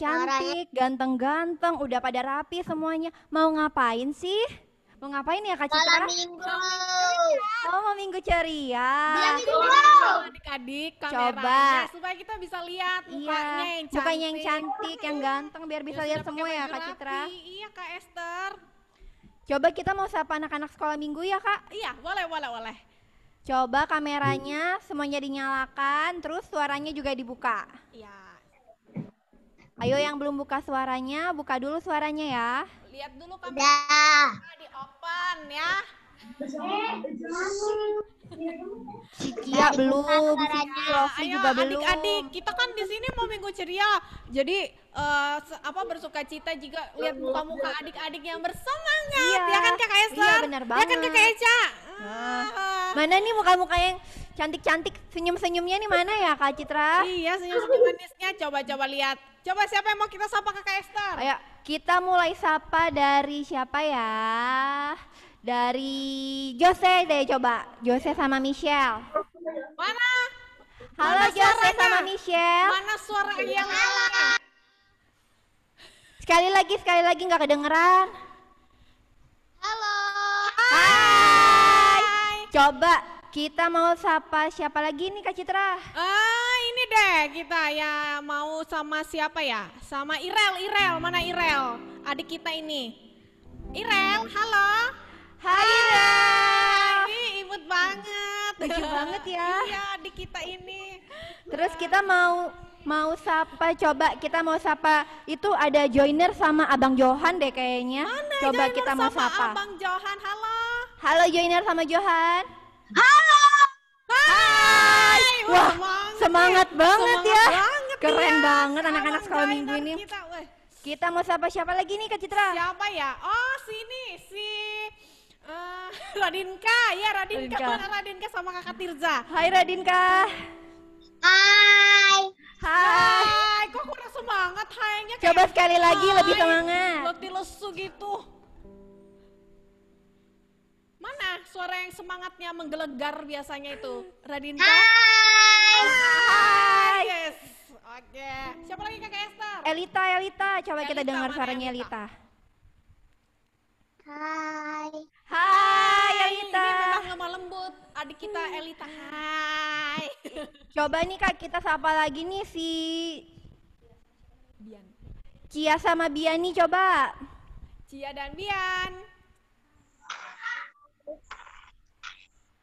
cantik-cantik, ganteng-ganteng, udah pada rapi semuanya. Mau ngapain sih? Mau ngapain ya Kak Citra? Malam minggu. Oh, mau minggu ceria. Adik-adik Coba. kameranya supaya kita bisa lihat mukanya yang cantik. Mukanya yang cantik, yang ganteng biar bisa lihat semua ya Kak Citra. Iya Kak Esther. Coba kita mau sapa anak-anak sekolah minggu ya Kak. Iya, boleh. Coba kameranya semuanya dinyalakan, terus suaranya juga dibuka. Iya. Ayo yang belum buka suaranya, buka dulu suaranya ya. Lihat dulu Udah. di open ya. Si Kia belum, si Lofi juga belum. Adik-adik, kita kan di sini mau minggu ceria. Jadi bersuka cita juga lihat muka-muka adik-adik yang bersemangat. Iya. Ya kan Kak Esther? Iya, benar banget. Ya kan Kak Eca? Mana nih muka-muka yang cantik-cantik, senyum-senyumnya nih mana ya Kak Citra? Iya, senyum-senyum manisnya. Coba lihat. Coba siapa yang mau kita sapa ke Kak Esther? Ayo, kita mulai sapa dari siapa ya? Dari Jose deh coba. Jose sama Michelle. Mana? Halo Mana Jose suaranya? sama Michelle. Mana suara yang halal? Sekali lagi nggak kedengeran. Halo. Hai. Coba kita mau sapa siapa lagi nih Kak Citra? Ini deh kita ya mau sama siapa ya? Sama Irel. Mana Irel? Adik kita ini. Irel, halo. Hai Irel. Ini imut banget. Lucu banget ya. Iya, adik kita ini. Terus kita mau sapa, coba kita mau sapa itu ada Joiner sama Abang Johan deh kayaknya. Mana Coba Joiner kita mau sama sapa. Abang Johan, halo. Halo Joiner sama Johan. Halo. Hai. Wah, semangat banget ya. Keren ya. banget anak-anak Abang sekolah Joiner minggu ini. Kita, Kita mau sapa siapa lagi nih Kak Citra? siapa ya? Oh, si Radinka. Ya, Radinka. Mana Radinka sama Kakak Tirza? Hai Radinka. Hai. Hai. Hai, kok kurang semangat hainya kayak Coba sekali lagi hai, lebih semangat. letih lesu gitu. Mana suara yang semangatnya menggelegar biasanya itu? Radinka? Hai. Yes. Oke. Siapa lagi Kakak Esther? Elita, coba kita Elita, dengar mana suaranya Elita? Elita. Hai. Hai Ini Elita. memang lemah lembut. Adik kita Elita. Hai. Coba nih Kak kita sapa lagi nih si Bian. Cia sama Biani coba. Cia dan Bian.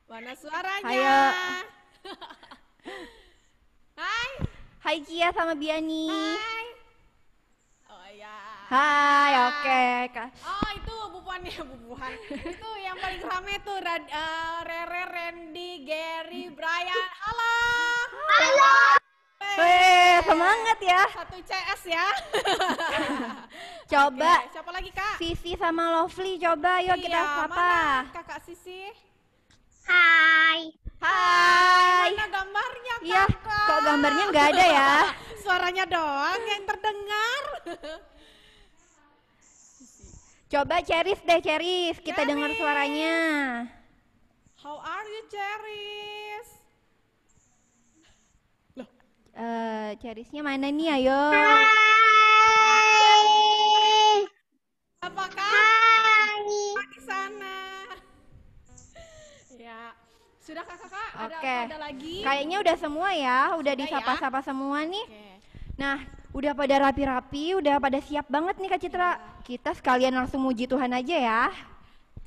Mana suaranya? Ayo. Hai. Hai Cia sama Biani. Hai. Oh ya. Hai, oke Kak. Oh itu bubuhan. Itu yang paling rame tuh Rere, Randy, Gary, Brian. Halo. Halo. Weh, semangat ya. Satu CS ya. Coba Oke, siapa lagi Kak? Sisi sama Lovely coba yuk kita Iya, sapa. mana Kakak Sisi? Hai. Hai. Mana gambarnya Iya, Kakak? kok gambarnya nggak ada ya? Suaranya doang yang terdengar. Coba Ceris deh Ceris, kita dengar Ceris. suaranya. How are you, Ceris? Cerisnya mana nih ayo? Hai. Apakah Hai. di sana? Ya, sudah Kakak? Oke. Ada lagi? Kayaknya udah semua ya, udah Sudah disapa-sapa semua nih. Oke. Nah, udah pada rapi-rapi, udah pada siap banget nih Kak Citra. Kita sekalian langsung muji Tuhan aja ya.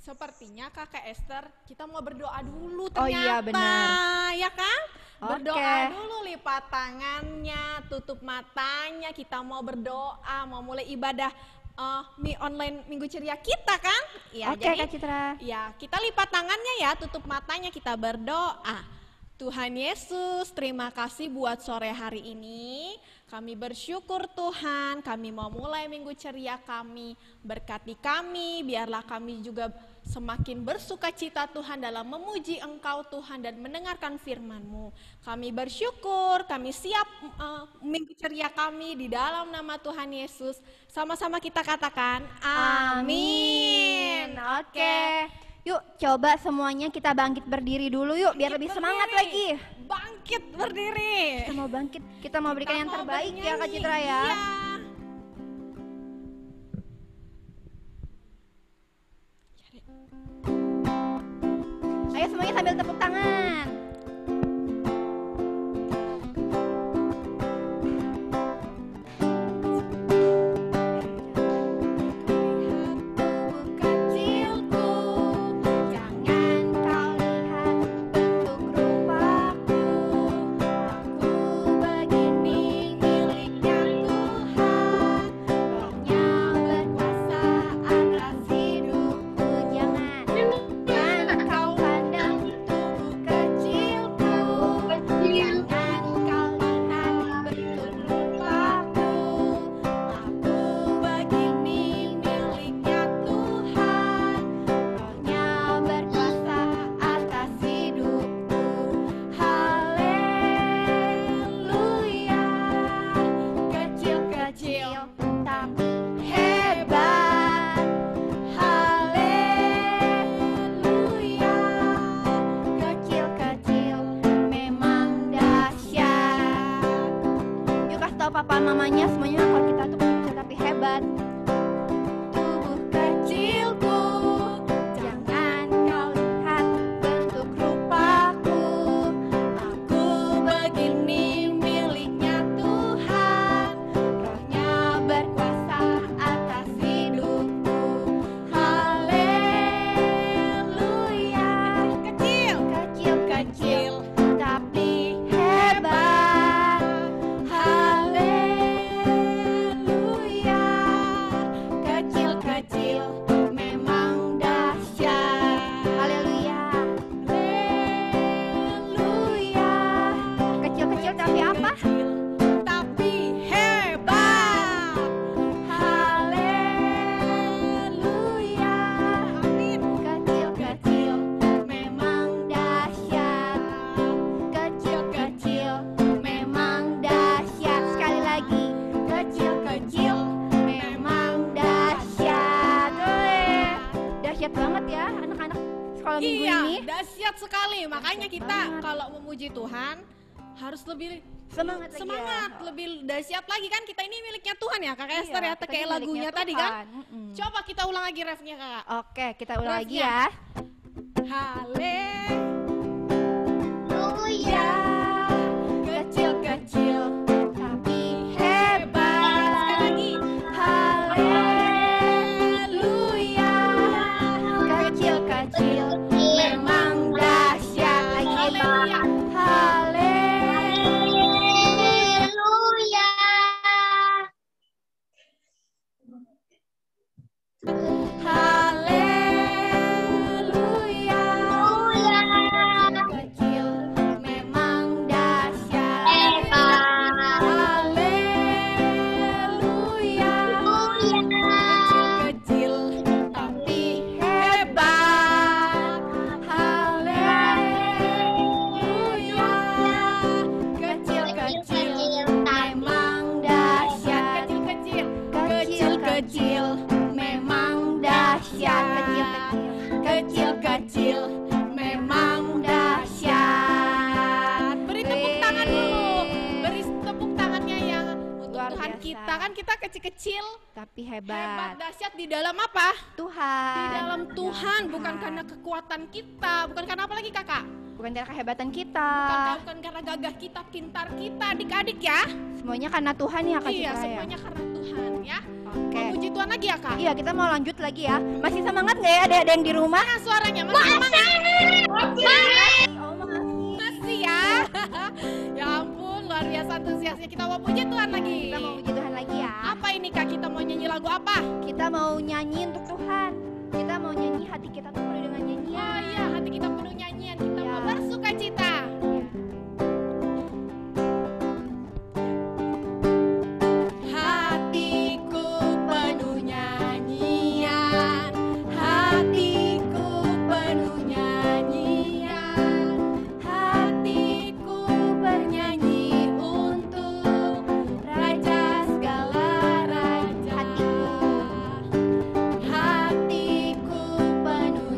Sepertinya Kakak Esther, kita mau berdoa dulu Oh ternyata. iya, benar. Ya kan? Berdoa Oke. dulu, lipat tangannya, tutup matanya, kita mau berdoa, mau mulai ibadah online Minggu Ceria kita kan? Ya, Oke jadi Kak Citra. ya kita lipat tangannya ya, tutup matanya, kita berdoa. Tuhan Yesus, terima kasih buat sore hari ini. Kami bersyukur Tuhan, kami mau mulai Minggu Ceria kami. Berkati kami, biarlah kami juga semakin bersuka cita Tuhan dalam memuji Engkau Tuhan dan mendengarkan firman-Mu. Kami bersyukur, kami siap Minggu Ceria kami di dalam nama Tuhan Yesus. Sama-sama kita katakan, amin. Oke. Yuk coba semuanya kita bangkit berdiri dulu yuk biar lebih semangat lagi. Bangkit berdiri. Kita mau bangkit, kita mau berikan yang Kita mau terbaik ya Kak bernyanyi. Citra ya. Iya. Ayo semuanya sambil tepuk tangan. Papa mamanya semuanya kalau kita tuh kecil tapi hebat. Tubuh kecilku, jangan kau lihat bentuk rupaku. Aku begini miliknya Tuhan, Roh-Nya berkuasa atas hidupku. Haleluya. Kecil, kecil, kecil, tapi hebat. Dahsyat banget ya anak-anak sekolah minggu ini. Iya, dahsyat sekali. Makanya kita kalau memuji Tuhan harus lebih semangat, lebih dahsyat lagi kan. Kita ini miliknya Tuhan ya, Kakak Esther ya, kita kayak ini lagunya miliknya tadi Tuhan. kan. Coba kita ulang lagi refnya Kakak. Oke, kita ulang lagi Refnya. ya. Haleluya. Kecil-kecil tapi Hebat. sekali lagi. Haleluya. Kecil-kecil memang dahsyat. Lagi Haleluya. Haleluya. Haleluya. Kecil memang dahsyat. Haleluya. Kecil tapi hebat. Haleluya. Kecil-kecil memang dahsyat. Kecil-kecil memang dahsyat. Kecil-kecil memang dahsyat. Beri tepuk tangan dulu. Beri tepuk tangannya yang untuk Luar Tuhan biasa. kita. Kan kita kecil-kecil, Tapi hebat, hebat. dahsyat di dalam apa? Tuhan. Di dalam Tuhan, bukan karena kekuatan kita, bukan karena apa lagi Kakak? Bukan karena kehebatan kita. Bukan karena gagah kita, pintar kita, adik-adik ya. Semuanya karena Tuhan ya Kak Iya, Citra ya. semuanya karena Tuhan ya. Oke. Mau puji Tuhan lagi ya Kak? Iya, kita mau lanjut lagi ya. Masih semangat nggak ya ada yang di rumah? Mana suaranya? Masih semangat? Oh, makasih. Masih ya? Ya ampun, luar biasa antusiasnya. Kita mau puji Tuhan lagi. Kita mau puji Tuhan lagi ya. Apa ini Kak? Kita mau nyanyi lagu apa? Kita mau nyanyi untuk Tuhan. Kita mau nyanyi, hati kita tuh penuh dengan nyanyian. Oh iya, hati kita penuh nyanyian. Kita Ya. mau bersuka cita. Hatiku penuh nyanyian, hatiku penuh nyanyian, hatiku bernyanyi untuk Raja segala raja. Hatiku penuh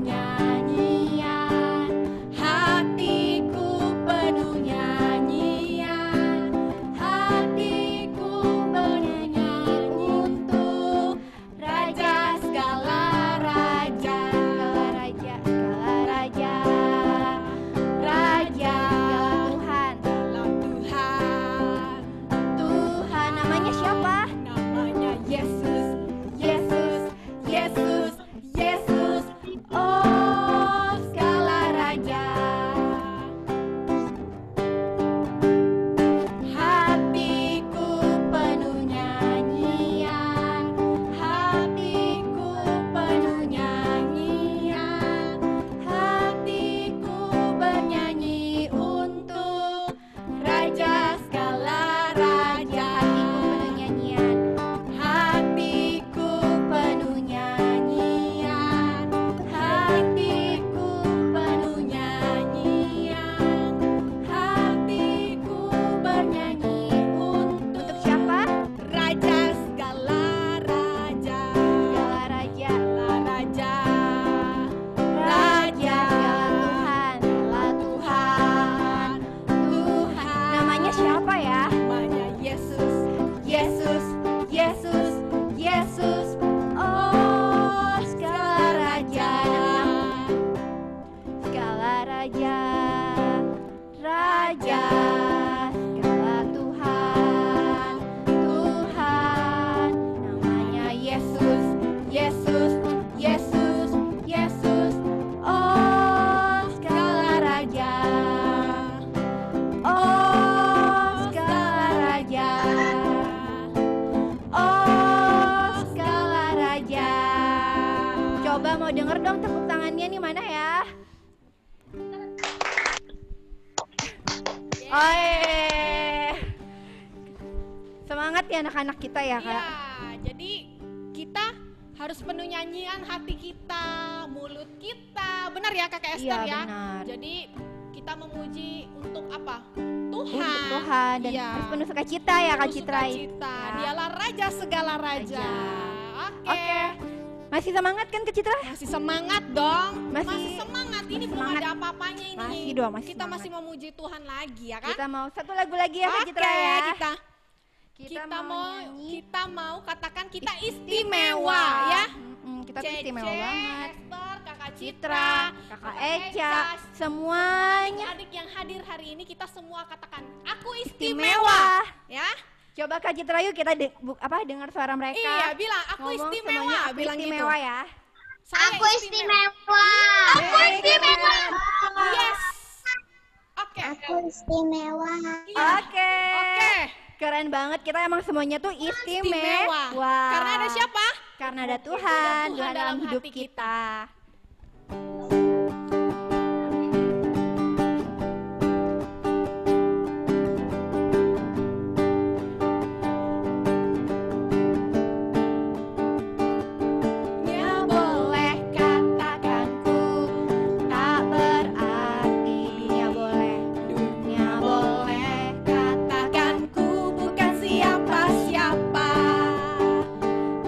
denger dong tepuk tangannya nih, mana ya? Semangat ya anak-anak kita ya, Kak. Iya, jadi kita harus penuh nyanyian hati kita, mulut kita. Benar ya Kakak Esther Iya, ya? benar. Jadi kita memuji untuk apa? Untuk Tuhan. Tuhan dan Iya. harus penuh sukacita ya, Kak Penuh Citra. sukacita. Ya. Dialah raja segala raja. Oke. Masih semangat kan Kak Citra? Masih semangat dong. Masih semangat. Ini belum semangat. ada apa-apanya ini. Masih dong, masih kita semangat. masih memuji Tuhan lagi ya kan? Kita mau satu lagu lagi ya, Kak Oke, Citra ya. kita nyanyi mau katakan kita istimewa. istimewa ya. Kita tuh istimewa Cece, banget. Esther, Kakak Citra, Citra, Kakak Eca, semuanya adik yang hadir hari ini kita semua katakan aku istimewa. istimewa. Ya. Coba Kak Citra yuk kita dengar suara mereka. Iya, bilang aku Ngomong istimewa, semuanya aku bilang istimewa gitu. ya. Saya Aku istimewa. Aku Very istimewa. good. Yes. Oke. Aku istimewa. Iya. Oke. Oke. Keren banget, kita emang semuanya tuh istimewa. Karena ada siapa? Karena ada Tuhan, Tuhan Tuhan dalam dalam hidup hati kita. Dunia boleh katakan ku tak berarti. Dunia boleh katakan ku bukan siapa-siapa.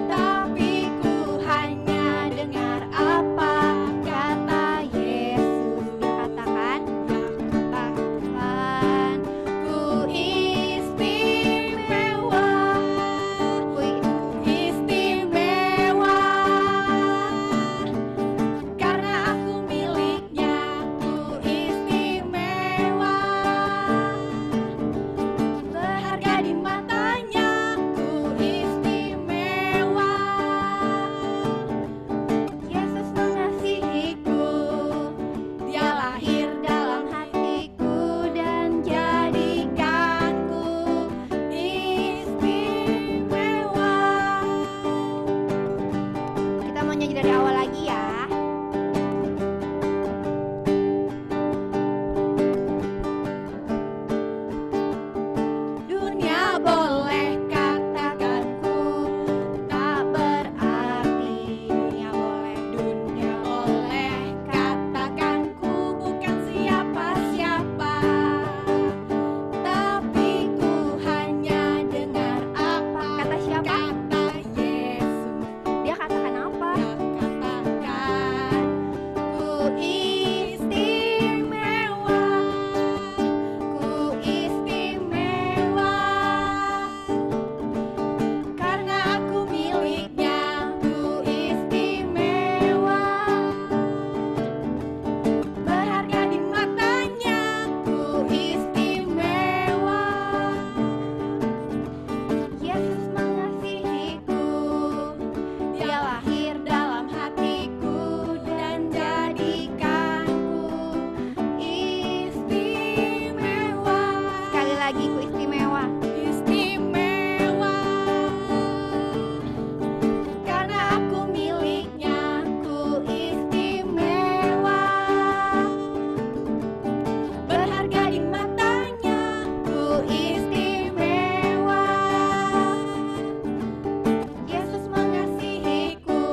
Tapi ku hanya dengar apa kata Yesus. Dikatakan, ku istimewa. Ku istimewa. Karena aku miliknya, ku istimewa. Berharga di matanya, ku istimewa. Yesus mengasihiku, Dia lahir dalam hatiku dan jadikanku istimewa. Kita mau nyanyi dari awal lagi ya. Dunia boleh katakan ku tak berarti. Dunia boleh katakan ku bukan siapa-siapa. Tapi ku hanya dengar apa kata siapa? Kata Yesus. Dia katakan apa? Dia katakan ku istimewa. Ku istimewa. Karena aku miliknya, ku istimewa. Berharga di matanya, ku istimewa. Yesus mengasihiku, Dia lahir dalam hatiku dan jadikanku istimewa. Sekali lagi ku istimewa. Istimewa. Karena aku miliknya, ku istimewa. Berharga di matanya, ku istimewa. Yesus mengasihiku,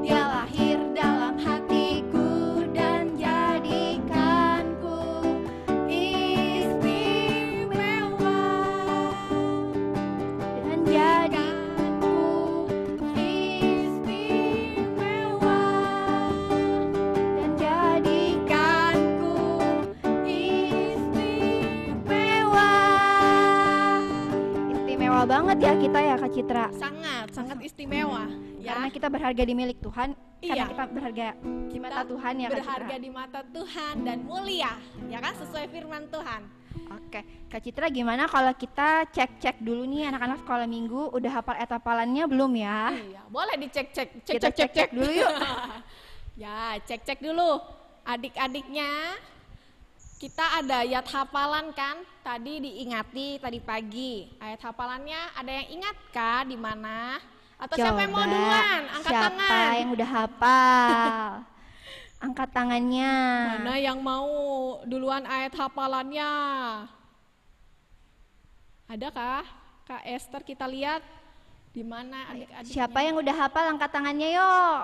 Dia lahir dalam hatiku dan jadikanku istimewa. Dan jadikanku istimewa. Dan jadikanku istimewa. Istimewa banget ya kita ya Kak Citra. Sangat istimewa ya. Karena kita berharga di milik Tuhan, karena Iya. kita berharga di mata Tuhan ya Kak berharga Citra. di mata Tuhan dan mulia, ya kan sesuai firman Tuhan. Oke, Kak Citra gimana kalau kita cek-cek dulu nih anak-anak sekolah minggu udah hafal hafalannya belum ya? Iya, boleh dicek-cek, Kita cek-cek dulu yuk. Ya, cek-cek dulu adik-adiknya. Kita ada ayat hafalan kan? Tadi diingati tadi pagi. Ayat hafalannya ada yang ingat kah di mana? Atau siapa yang mau duluan? Angkat siapa tangan. yang udah hafal? Angkat tangannya. Mana yang mau duluan ayat hafalannya? Adakah? Kak Esther, kita lihat di mana adik-adiknya. Siapa yang udah hafal angkat tangannya yuk.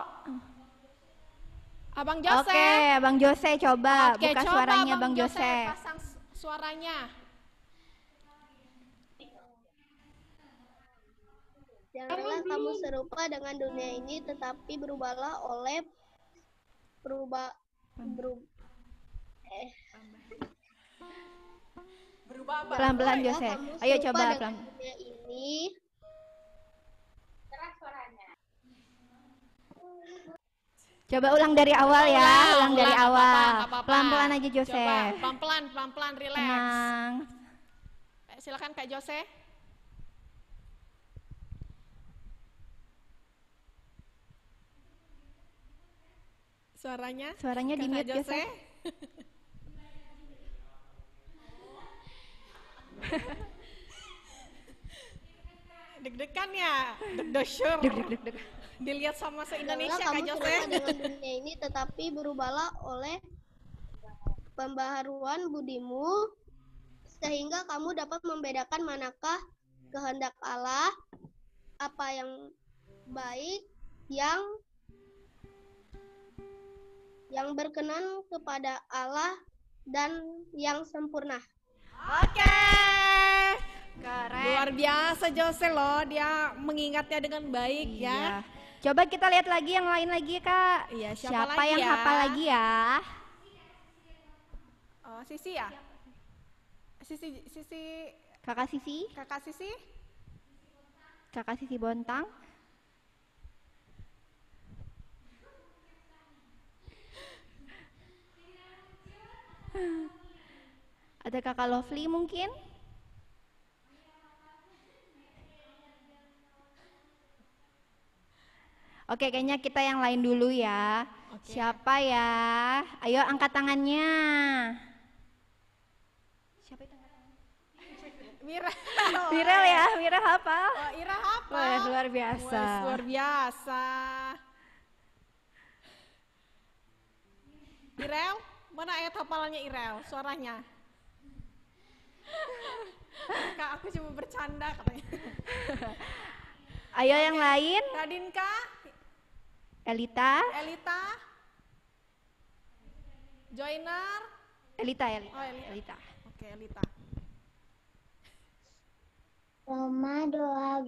Abang Jose. Oke, Bang Jose coba Oke, buka coba suaranya Bang Jose. Pasang suaranya. Janganlah kamu serupa dengan dunia ini, tetapi berubahlah oleh Berubah apa? Pelan-pelan Jose. Ayo coba pelan. dunia ini. Coba ulang dari awal ya, ulang dari nggak awal. apa-apa, nggak apa-apa. Pelan-pelan aja Jose. Coba, pelan-pelan, relax. Tenang. Silakan Kak Jose. Suaranya di mute Jose. Deg-degan ya, deg-desyur. Deg. Dilihat sama se-Indonesia Janganlah Kak kamu Jose. serupa dengan dunia ini, tetapi berubahlah oleh pembaharuan budimu, sehingga kamu dapat membedakan manakah kehendak Allah, apa yang baik, yang berkenan kepada Allah, dan yang sempurna. Oke. Keren. Luar biasa Jose loh, dia mengingatnya dengan baik ya. Iya. Coba kita lihat lagi yang lain lagi Kak. Iya, Siapa lagi yang ya? hafal lagi ya? Oh, Sisi ya? Sisi Kakak Sisi? Kakak Sisi? Kakak Sisi Bontang? Ada Kakak Lovely mungkin? Oke, kayaknya kita yang lain dulu ya. Oke. Siapa ya? Ayo angkat tangannya. Siapa itu angkat tangannya? Mira. Viral ya, Mira hafal. Oh, Ira apa? Wah, luar biasa. Wah, luar biasa. Irel, mana ayat hafalannya Irel? Suaranya. Kak, aku cuma bercanda katanya. Ayo yang lain. Radinka, Elita. Elita, Joiner. Elita. Oh, Elita. Oke, Elita. Roma 12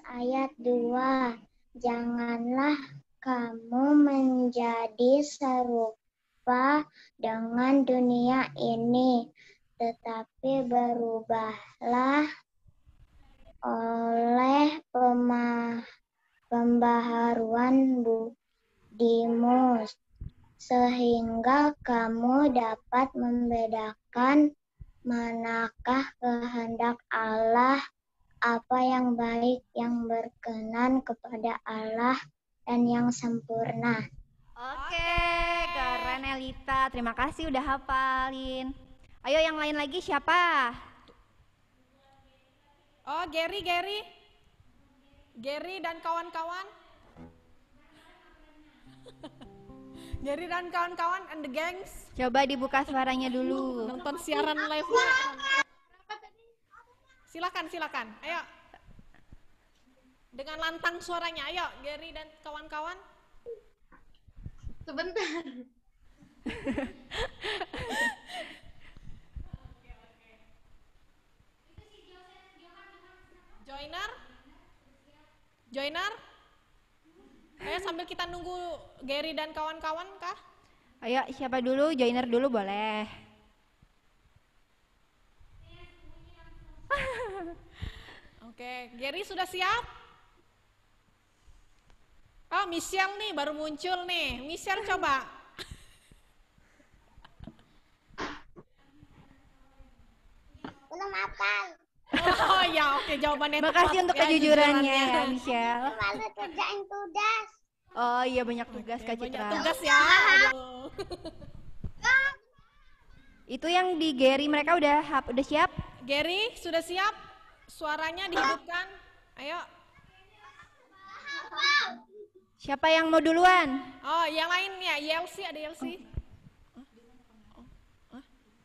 ayat 2. Janganlah kamu menjadi serupa dengan dunia ini, tetapi berubahlah oleh pembaharuan budimu, sehingga kamu dapat membedakan manakah kehendak Allah, apa yang baik, yang berkenan kepada Allah, dan yang sempurna. Oke, keren Elita. Terima kasih udah hafalin. Ayo yang lain lagi siapa? Oh, Gary dan kawan-kawan. Gary dan kawan-kawan and the gangs. Coba dibuka suaranya dulu. Nonton siaran live-nya. Silakan. Ayo. Dengan lantang suaranya. Ayo, Gary dan kawan-kawan. Sebentar. Joiner. Ayo sambil kita nunggu Gary dan kawan-kawan kah? Ayo siapa dulu? Joiner dulu boleh. Oke, Gary sudah siap? Oh, Michelle nih baru muncul nih. Michelle coba. Belum hafal. Oh ya, oke jawabannya tepat. Makasih untuk ya, kejujurannya jujurannya. ya Michelle. Malu kerjain tugas. Oh iya banyak tugas Oke, Kak banyak Citra. tugas ya. Aduh. Itu yang di Gary mereka udah siap? Gary sudah siap? Suaranya dihidupkan. Ayo. Siapa yang mau duluan? Oh, yang lainnya, Yelsi, ada Yelsi?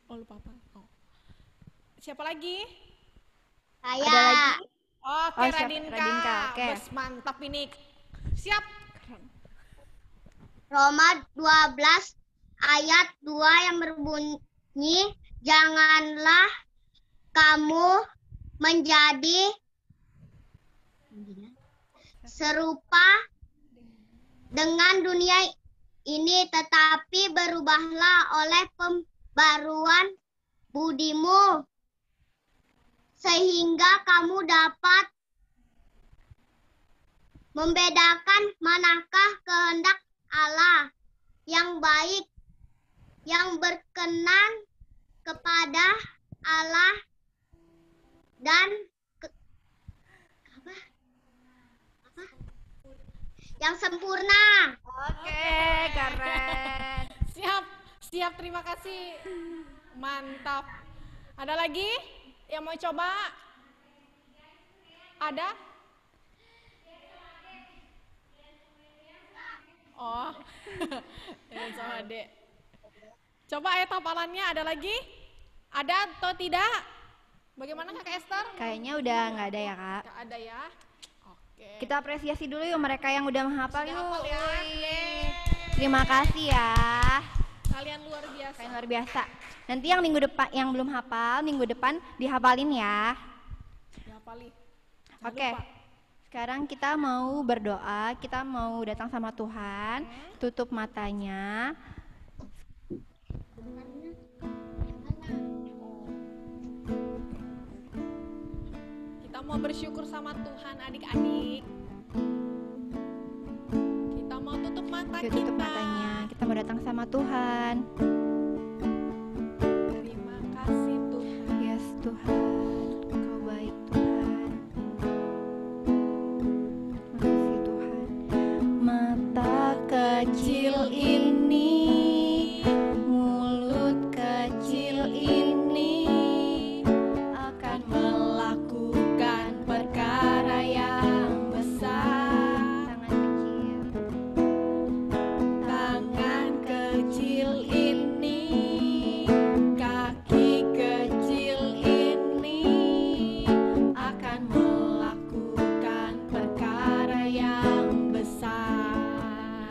Oh, lupa apa? Oh. Siapa lagi? Saya. Ada lagi? Oke, Oh, siapa? Radinka. Radinka, oke. Bes, mantap ini. Siap. Roma 12 ayat 2 yang berbunyi, janganlah kamu menjadi serupa dengan dunia ini, tetapi berubahlah oleh pembaruan budimu, sehingga kamu dapat membedakan manakah kehendak Allah yang baik, yang berkenan kepada Allah dan yang sempurna. Oke, keren. Siap, terima kasih. Mantap. Ada lagi yang mau coba? Ada? Oh, sama Dek. Coba ayat hafalannya ada lagi? Ada atau tidak? Bagaimana Kak Esther? Kayaknya udah nggak ada ya, Kak. Gak ada ya? Oke. Kita apresiasi dulu yuk mereka yang udah menghafal Sudah yuk. hafal ya? Wih. Terima kasih ya. Kalian luar biasa. Kalian luar biasa. Nanti yang minggu depan, yang belum hafal, minggu depan dihafalin ya. Dihafali. Oke. Sekarang kita mau berdoa, kita mau datang sama Tuhan. Tutup matanya. Kita mau bersyukur sama Tuhan adik-adik. Kita mau tutup mata Yuk, kita. tutup matanya. Kita mau datang sama Tuhan. Terima kasih Tuhan. Yes Tuhan, Kau baik Tuhan. Makasih Tuhan. Mata kecil ini, mulut kecil ini akan melakukan perkara yang besar. Tangan kecil ini, kaki kecil ini akan melakukan perkara yang besar.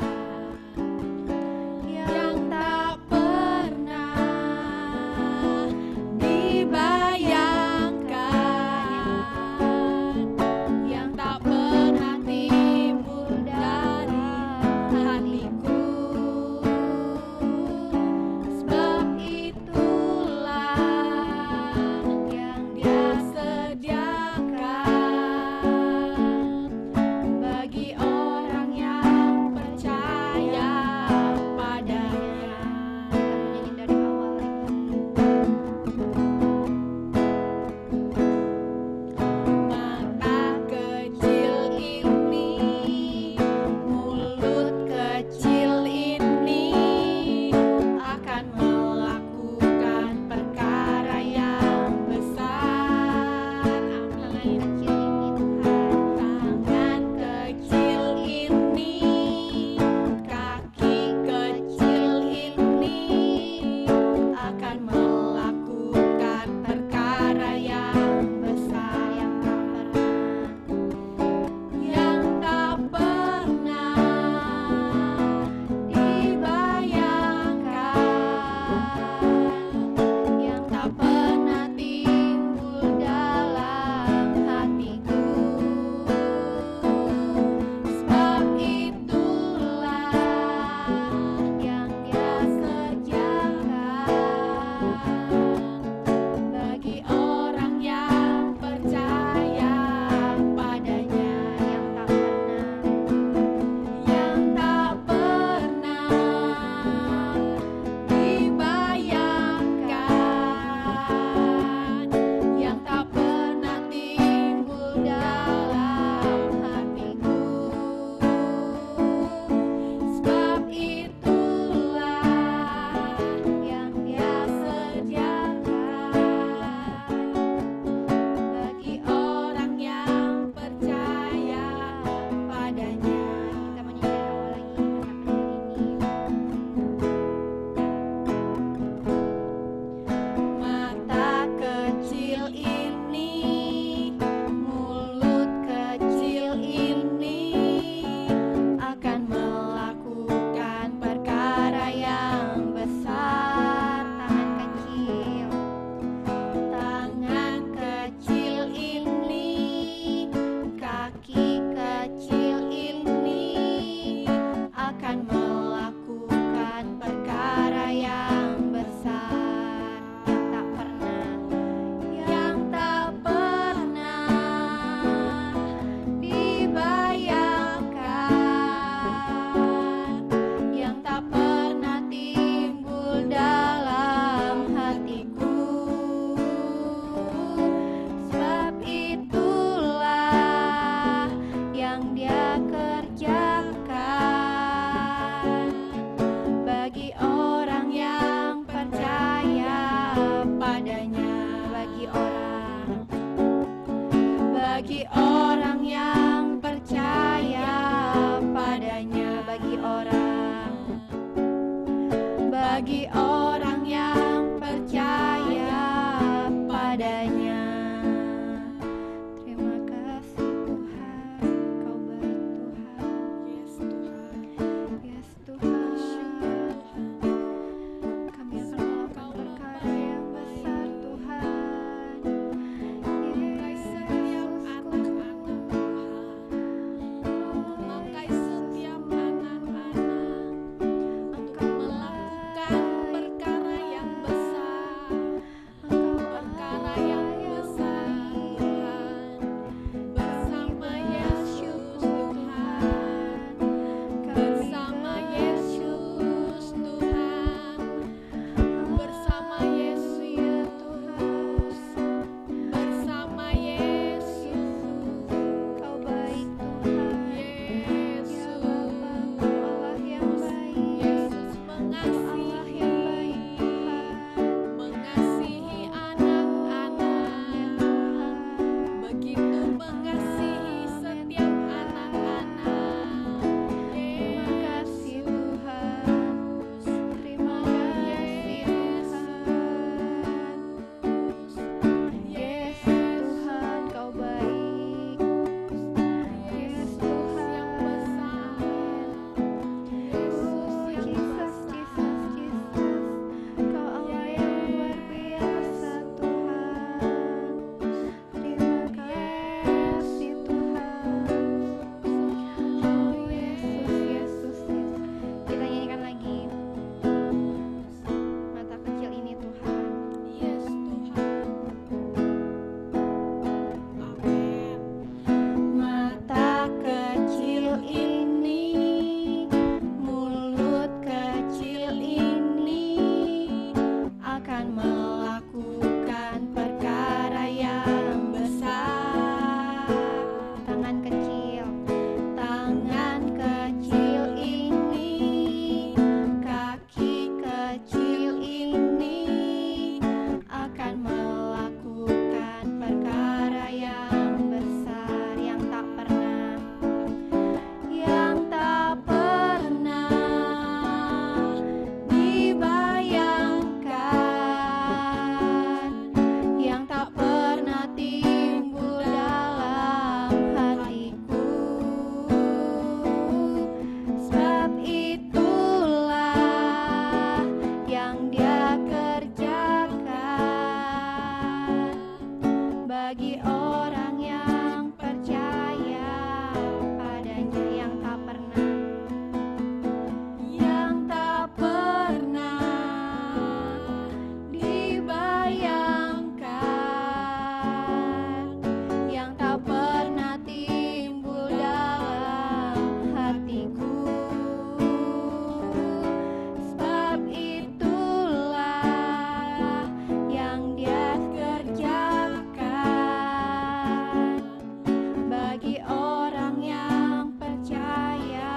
bagi orang yang percaya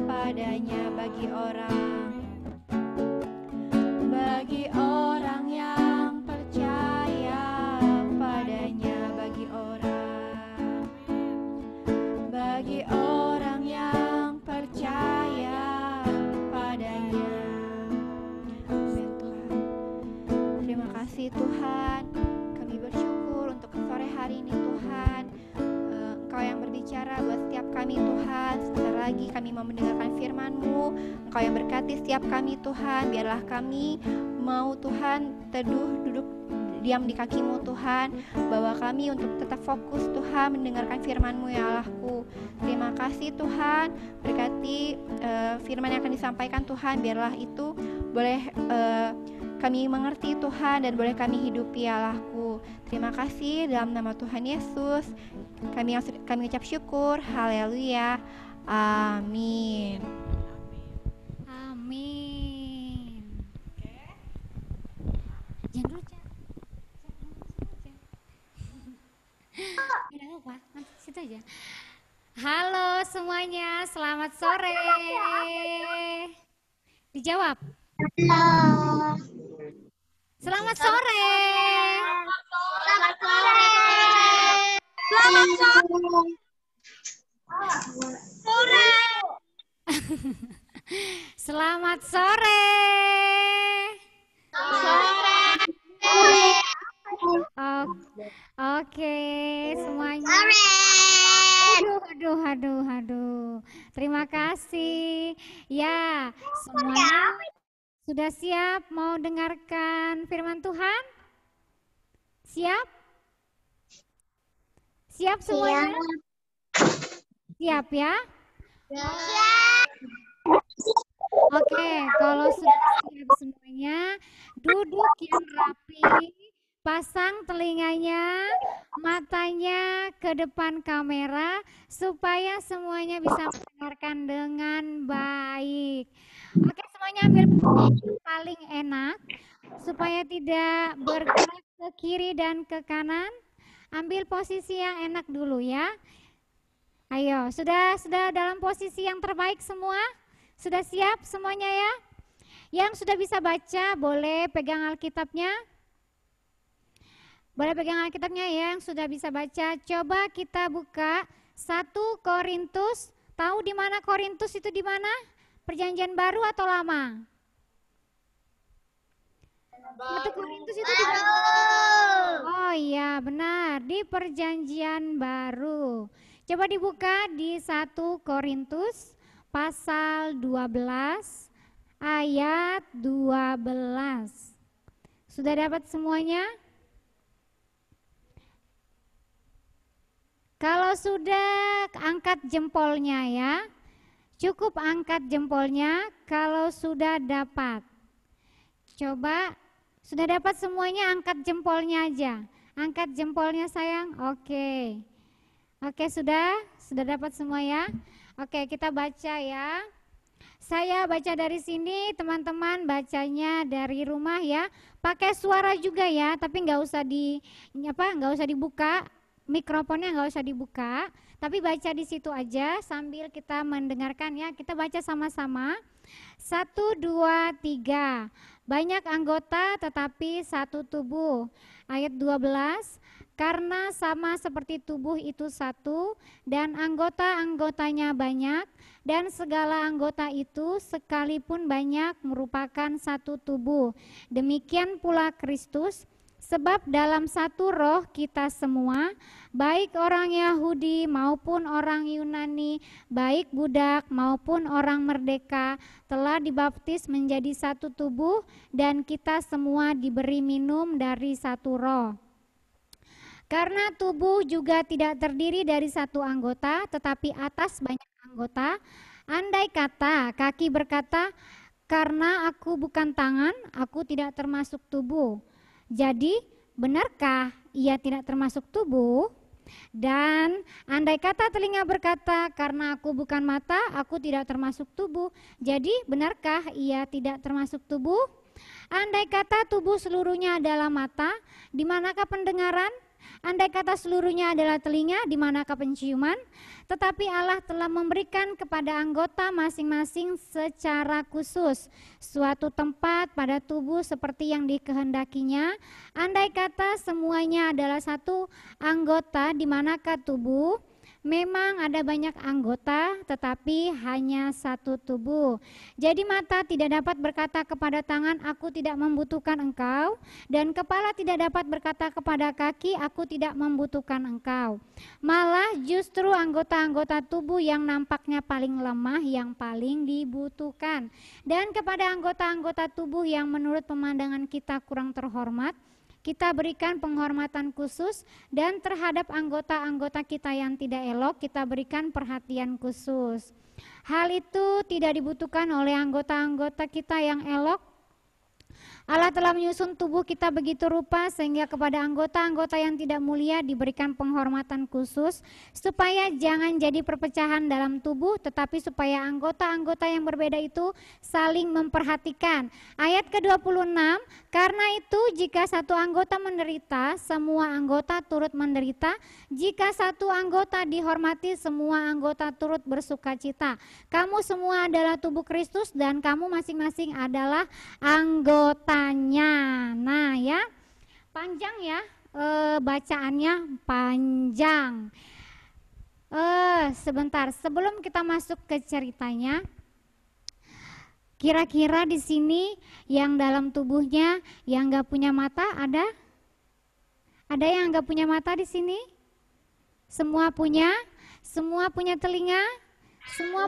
padanya, bagi orang yang percaya padanya, bagi orang yang percaya padanya. Amin Tuhan. Terima kasih Tuhan. Kami bersyukur untuk sore hari ini Tuhan. Engkau yang berbicara buat setiap kami Tuhan. Sebentar lagi kami mau mendengarkan firman-Mu. Engkau yang berkati setiap kami Tuhan. Biarlah kami mau Tuhan teduh, duduk diam di kaki-Mu Tuhan. Bawa kami untuk tetap fokus Tuhan mendengarkan firman-Mu ya Allahku. Terima kasih Tuhan. Berkati firman yang akan disampaikan Tuhan. Biarlah itu boleh kami mengerti Tuhan dan boleh kami hidupi ya Allahku. Terima kasih dalam nama Tuhan Yesus. Kami ucap syukur. Haleluya. Amin. Amin. Jangan dulu, Cak. Tidak apa, nanti situ aja. Halo semuanya, selamat sore. Dijawab. Halo. Selamat sore. Selamat sore. Selamat sore. Selamat sore. Oke, semuanya. Aduh. Terima kasih. Ya, semuanya sudah siap mau dengarkan firman Tuhan? Siap? Siap semuanya? Siap ya? Oke, kalau sudah siap semuanya, duduk yang rapi, pasang telinganya, matanya ke depan kamera, supaya semuanya bisa mendengarkan dengan baik. Oke, semuanya ambil posisi paling enak, supaya tidak bergerak ke kiri dan ke kanan. Ambil posisi yang enak dulu ya. Ayo, sudah dalam posisi yang terbaik semua? Sudah siap semuanya ya? Yang sudah bisa baca boleh pegang Alkitabnya. Boleh pegang Alkitabnya ya, yang sudah bisa baca. Coba kita buka 1 Korintus. Tahu di mana Korintus itu di mana? Perjanjian Baru atau Lama? 1 Korintus itu di mana? Oh iya, benar, di Perjanjian Baru. Coba dibuka di 1 Korintus pasal 12 ayat 12. Sudah dapat semuanya? Kalau sudah, angkat jempolnya ya. Cukup angkat jempolnya kalau sudah dapat. Coba, sudah dapat semuanya, angkat jempolnya aja. Angkat jempolnya sayang, oke. Oke, sudah dapat semua ya. Oke, kita baca ya. Saya baca dari sini, teman-teman bacanya dari rumah ya. Pakai suara juga ya, tapi nggak usah dibuka. Mikrofonnya nggak usah dibuka, tapi baca di situ aja sambil kita mendengarkan ya. Kita baca sama-sama. 1, 2, 3. Banyak anggota tetapi satu tubuh. Ayat 12. Karena sama seperti tubuh itu satu dan anggota-anggotanya banyak, dan segala anggota itu sekalipun banyak merupakan satu tubuh. Demikian pula Kristus. Sebab dalam satu roh kita semua, baik orang Yahudi maupun orang Yunani, baik budak maupun orang merdeka, telah dibaptis menjadi satu tubuh, dan kita semua diberi minum dari satu roh. Karena tubuh juga tidak terdiri dari satu anggota, tetapi atas banyak anggota. Andai kata kaki berkata, karena aku bukan tangan, aku tidak termasuk tubuh. Jadi, benarkah ia tidak termasuk tubuh? Dan andai kata telinga berkata, karena aku bukan mata, aku tidak termasuk tubuh. Jadi, benarkah ia tidak termasuk tubuh? Andai kata tubuh seluruhnya adalah mata, di manakah pendengaran? Andai kata seluruhnya adalah telinga, di manakah penciuman? Tetapi Allah telah memberikan kepada anggota masing-masing secara khusus suatu tempat pada tubuh seperti yang dikehendakinya. Andai kata semuanya adalah satu anggota, di manakah tubuh? Memang ada banyak anggota, tetapi hanya satu tubuh. Jadi mata tidak dapat berkata kepada tangan, aku tidak membutuhkan engkau. Dan kepala tidak dapat berkata kepada kaki, aku tidak membutuhkan engkau. Malah justru anggota-anggota tubuh yang nampaknya paling lemah yang paling dibutuhkan. Dan kepada anggota-anggota tubuh yang menurut pemandangan kita kurang terhormat, kita berikan penghormatan khusus, dan terhadap anggota-anggota kita yang tidak elok kita berikan perhatian khusus. Hal itu tidak dibutuhkan oleh anggota-anggota kita yang elok. Allah telah menyusun tubuh kita begitu rupa sehingga kepada anggota-anggota yang tidak mulia diberikan penghormatan khusus, supaya jangan jadi perpecahan dalam tubuh, tetapi supaya anggota-anggota yang berbeda itu saling memperhatikan. Ayat ke-26, karena itu jika satu anggota menderita, semua anggota turut menderita. Jika satu anggota dihormati, semua anggota turut bersukacita. Kamu semua adalah tubuh Kristus dan kamu masing-masing adalah anggotanya. Nah ya, panjang ya, bacaannya panjang. Sebentar, sebelum kita masuk ke ceritanya, kira-kira di sini yang dalam tubuhnya yang nggak punya mata ada? Ada yang nggak punya mata di sini? Semua punya? Semua punya telinga? Semua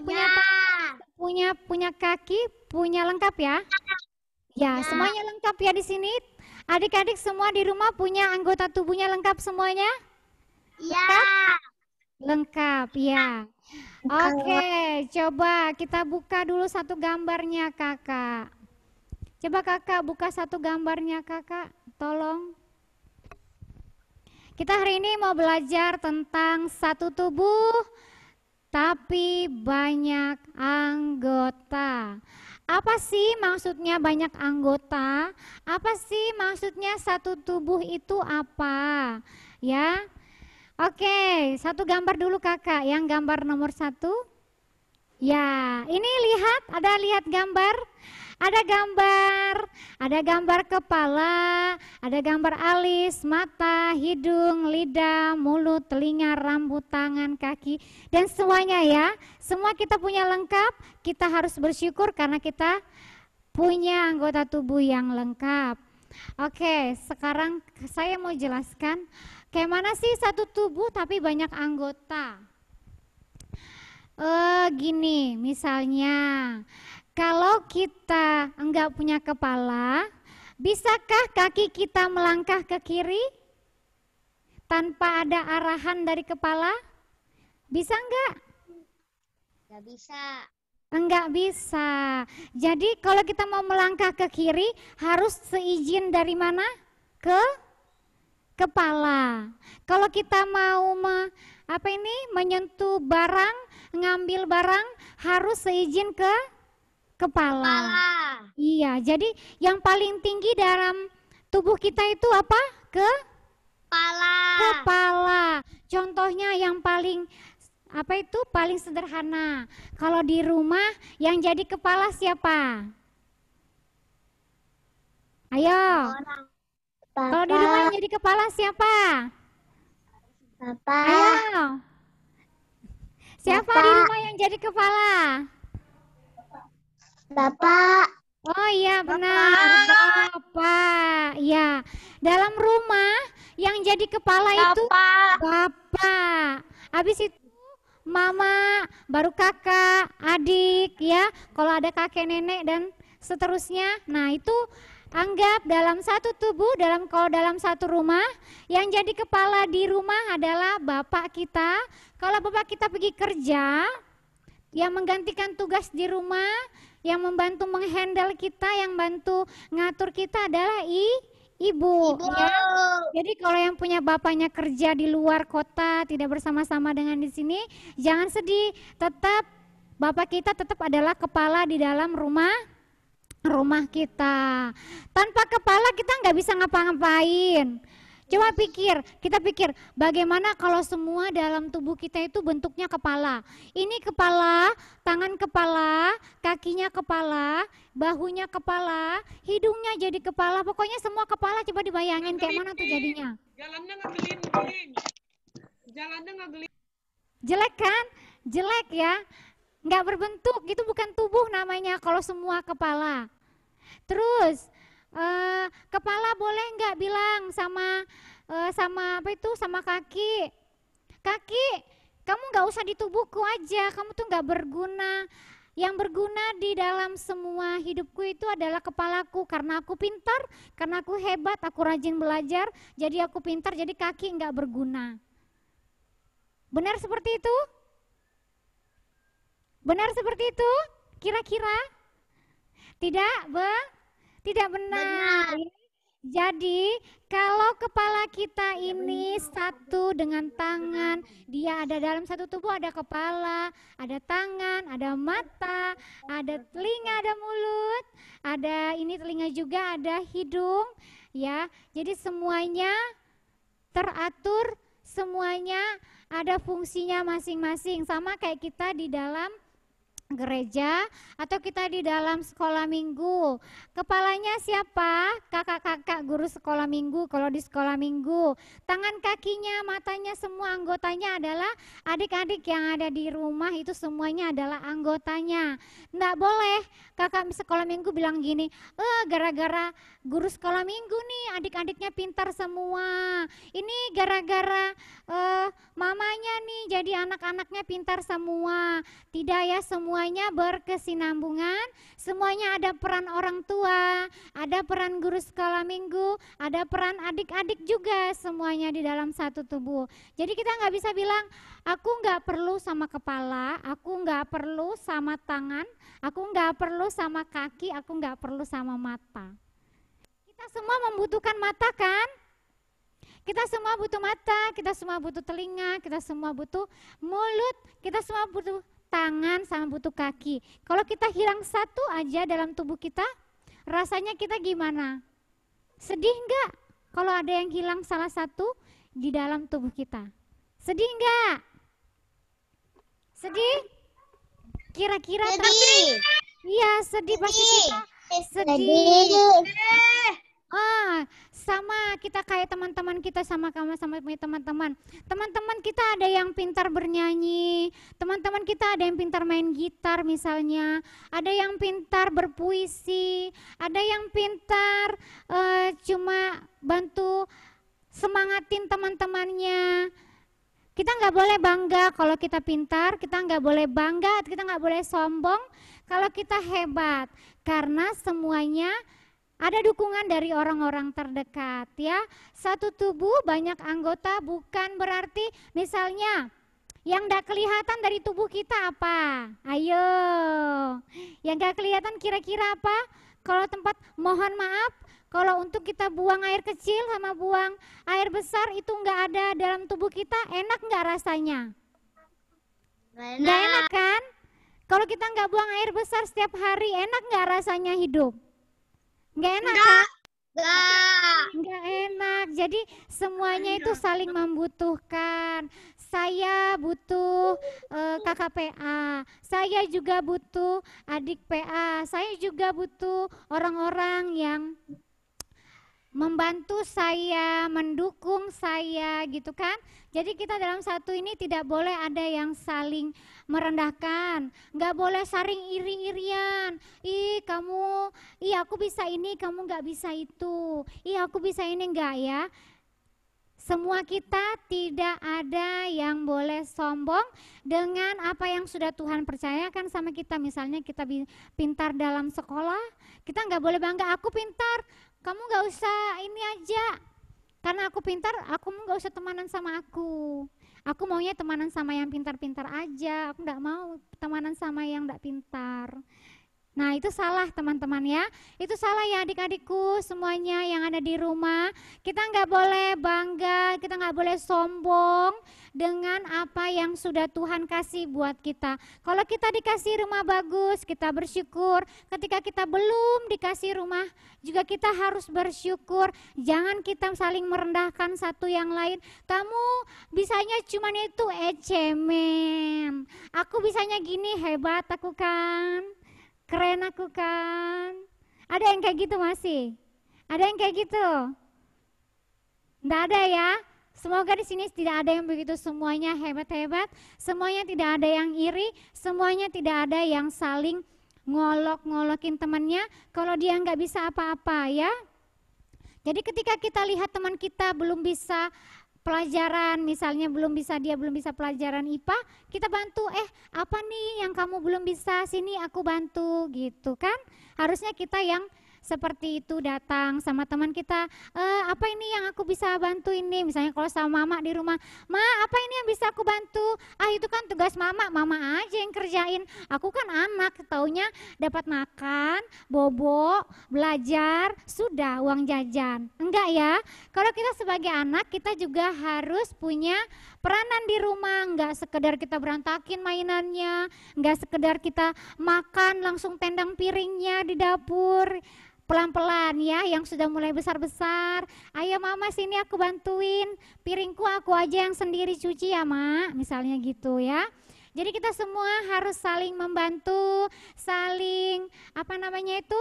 punya kaki? Punya lengkap ya? Ya, semuanya lengkap ya di sini. Adik-adik semua di rumah punya anggota tubuhnya lengkap semuanya? Iya. Lengkap, ya. Oke, coba kita buka dulu satu gambarnya kakak. Coba kakak buka satu gambarnya kakak, tolong. Kita hari ini mau belajar tentang satu tubuh tapi banyak anggota. Apa sih maksudnya banyak anggota? Apa sih maksudnya satu tubuh itu apa? Ya, oke, satu gambar dulu kakak, yang gambar nomor 1. Ya, ini lihat gambar? Ada gambar kepala, ada gambar alis, mata, hidung, lidah, mulut, telinga, rambut, tangan, kaki, dan semuanya ya. Semua kita punya lengkap, kita harus bersyukur karena kita punya anggota tubuh yang lengkap. Oke, sekarang saya mau jelaskan kayak mana sih satu tubuh tapi banyak anggota. Gini, misalnya kalau kita enggak punya kepala, bisakah kaki kita melangkah ke kiri tanpa ada arahan dari kepala? Bisa enggak? Nggak bisa. Enggak bisa. Jadi kalau kita mau melangkah ke kiri harus seizin dari mana? Ke kepala. Kalau kita mau menyentuh barang, ngambil barang harus seizin ke kepala. Iya, jadi yang paling tinggi dalam tubuh kita itu apa? Kepala. Contohnya yang paling paling sederhana. Kalau di rumah yang jadi kepala siapa? Ayo. Kalau di rumah yang jadi kepala siapa? Bapak. Ayo. Siapa di rumah yang jadi kepala? Bapak. Oh iya benar, Bapak. Ya, dalam rumah yang jadi kepala itu Bapak. Habis itu Mama, baru kakak, adik ya. Kalau ada kakek nenek dan seterusnya. Nah, itu anggap dalam satu tubuh, kalau dalam satu rumah, yang jadi kepala di rumah adalah bapak kita. Kalau bapak kita pergi kerja, yang menggantikan tugas di rumah, yang membantu menghandle kita, yang bantu ngatur kita adalah ibu. Ya. Jadi kalau yang punya bapaknya kerja di luar kota, tidak bersama-sama dengan di sini, jangan sedih. Tetap bapak kita tetap adalah kepala di dalam rumah kita. Tanpa kepala kita nggak bisa ngapa-ngapain. Coba kita pikir bagaimana kalau semua dalam tubuh kita itu bentuknya kepala. Ini kepala, tangan kepala, kakinya kepala, bahunya kepala, hidungnya jadi kepala, pokoknya semua kepala. Coba dibayangin kayak mana tuh jadinya. Jalannya ngegelinding. Jalannya ngegelinding. Jelek kan? Jelek ya. Nggak berbentuk, itu bukan tubuh namanya kalau semua kepala. Terus kepala boleh nggak bilang sama sama kaki, kamu nggak usah di tubuhku aja, kamu tuh nggak berguna. Yang berguna di dalam semua hidupku itu adalah kepalaku, karena aku pintar, karena aku hebat, aku rajin belajar, jadi aku pintar, jadi kaki nggak berguna. Benar seperti itu? Benar seperti itu? Kira-kira? Tidak, tidak benar. Jadi kalau kepala kita ini satu dengan tangan, dia ada dalam satu tubuh, ada kepala, ada tangan, ada mata, ada telinga, ada mulut, ada ini telinga juga, ada hidung, ya. Jadi semuanya teratur, semuanya ada fungsinya masing-masing, sama kayak kita di dalam gereja atau kita di dalam sekolah minggu. Kepalanya siapa? Kakak-kakak guru sekolah minggu kalau di sekolah minggu. Tangan, kakinya, matanya, semua anggotanya adalah adik-adik yang ada di rumah, itu semuanya adalah anggotanya. Nggak boleh kakak sekolah minggu bilang gini, gara-gara guru sekolah minggu nih adik-adiknya pintar semua. Ini gara-gara mamanya nih jadi anak-anaknya pintar semua. Tidak ya, semuanya berkesinambungan, semuanya ada peran orang tua, ada peran guru sekolah minggu, ada peran adik-adik juga, semuanya di dalam satu tubuh. Jadi kita nggak bisa bilang, aku nggak perlu sama kepala, aku nggak perlu sama tangan, aku nggak perlu sama kaki, aku nggak perlu sama mata. Kita semua membutuhkan mata kan? Kita semua butuh mata, kita semua butuh telinga, kita semua butuh mulut, kita semua butuh tangan sama butuh kaki. Kalau kita hilang satu aja dalam tubuh kita, rasanya kita gimana? Sedih enggak kalau ada yang hilang salah satu di dalam tubuh kita? Sedih enggak? Sedih? Kira-kira Sedih. Iya, sedih pasti kita sedih. Sama kita kayak teman-teman kita, sama punya teman-teman. Teman-teman kita ada yang pintar bernyanyi, teman-teman kita ada yang pintar main gitar misalnya, ada yang pintar berpuisi, ada yang pintar cuma bantu semangatin teman-temannya. Kita nggak boleh bangga kalau kita pintar, kita nggak boleh bangga, kita nggak boleh sombong kalau kita hebat, karena semuanya ada dukungan dari orang-orang terdekat ya. Satu tubuh banyak anggota bukan berarti misalnya yang gak kelihatan dari tubuh kita apa? Ayo, yang gak kelihatan kira-kira apa? Kalau tempat, mohon maaf, kalau untuk kita buang air kecil sama buang air besar itu gak ada dalam tubuh kita, enak gak rasanya? Gak enak kan? Kalau kita gak buang air besar setiap hari, enak gak rasanya hidup? Nggak enak kan? Nggak enak. Jadi semuanya itu saling membutuhkan. Saya butuh kakak PA, saya juga butuh adik PA, saya juga butuh orang-orang yang membantu saya, mendukung saya gitu kan. Jadi kita dalam satu ini tidak boleh ada yang saling merendahkan, nggak boleh saling iri-irian. Aku bisa ini, kamu nggak bisa itu. Aku bisa ini, enggak ya. Semua kita tidak ada yang boleh sombong dengan apa yang sudah Tuhan percayakan sama kita. Misalnya kita pintar dalam sekolah, kita nggak boleh bangga, aku pintar, kamu nggak usah ini aja. Karena aku pintar, aku nggak usah temanan sama aku. Aku maunya temanan sama yang pintar-pintar aja, aku nggak mau temanan sama yang nggak pintar. Nah itu salah teman-teman ya, itu salah ya adik-adikku semuanya yang ada di rumah. Kita nggak boleh bangga, kita nggak boleh sombong dengan apa yang sudah Tuhan kasih buat kita. Kalau kita dikasih rumah bagus, kita bersyukur. Ketika kita belum dikasih rumah, juga kita harus bersyukur. Jangan kita saling merendahkan satu yang lain. Kamu bisanya cuman itu cemen. Aku bisanya gini, hebat aku kan. Keren aku kan. Ada yang kayak gitu masih? Ada yang kayak gitu? Nggak ada ya? Semoga di sini tidak ada yang begitu, semuanya hebat-hebat, semuanya tidak ada yang iri, semuanya tidak ada yang saling ngolok-ngolokin temannya kalau dia nggak bisa apa-apa ya. Jadi ketika kita lihat teman kita belum bisa pelajaran, misalnya dia belum bisa pelajaran IPA, kita bantu, apa nih yang kamu belum bisa, sini aku bantu gitu kan. Harusnya kita yang seperti itu datang sama teman kita, apa ini yang aku bisa bantu ini, misalnya kalau sama mama di rumah, ma apa ini yang bisa aku bantu, itu kan tugas mama, mama aja yang kerjain, aku kan anak, taunya dapat makan, bobo, belajar, sudah uang jajan. Enggak ya, kalau kita sebagai anak kita juga harus punya peranan di rumah, enggak sekedar kita berantakin mainannya, enggak sekedar kita makan langsung tendang piringnya di dapur. Pelan-pelan ya, yang sudah mulai besar-besar, ayo mama sini aku bantuin, piringku aku aja yang sendiri cuci ya mak, misalnya gitu ya. Jadi kita semua harus saling membantu, saling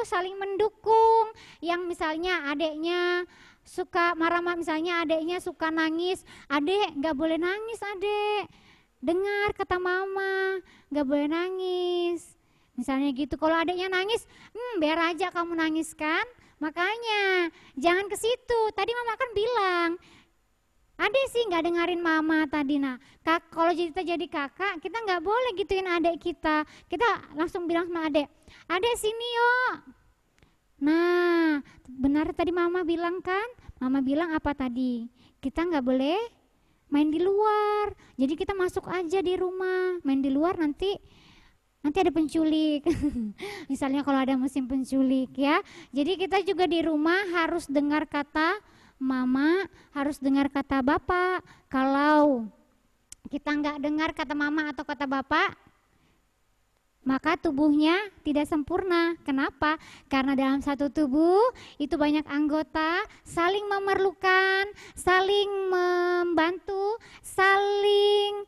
saling mendukung. Yang misalnya adeknya suka marah-marah, misalnya adeknya suka nangis, adek nggak boleh nangis adek, dengar kata mama, nggak boleh nangis. Misalnya gitu, kalau adiknya nangis, biar aja kamu nangis kan, makanya jangan ke situ. Tadi mama kan bilang, adek sih nggak dengerin mama tadi. Nah, kalau kita jadi kakak, kita nggak boleh gituin adek kita. Kita langsung bilang sama adek, adek sini yuk. Nah, benar tadi mama bilang kan, mama bilang apa tadi? Kita nggak boleh main di luar. Jadi kita masuk aja di rumah, main di luar nanti ada penculik. Misalnya kalau ada musim penculik ya. Jadi kita juga di rumah harus dengar kata mama, harus dengar kata bapak. Kalau kita nggak dengar kata mama atau kata bapak, maka tubuhnya tidak sempurna. Kenapa? Karena dalam satu tubuh itu banyak anggota, saling memerlukan, saling membantu, saling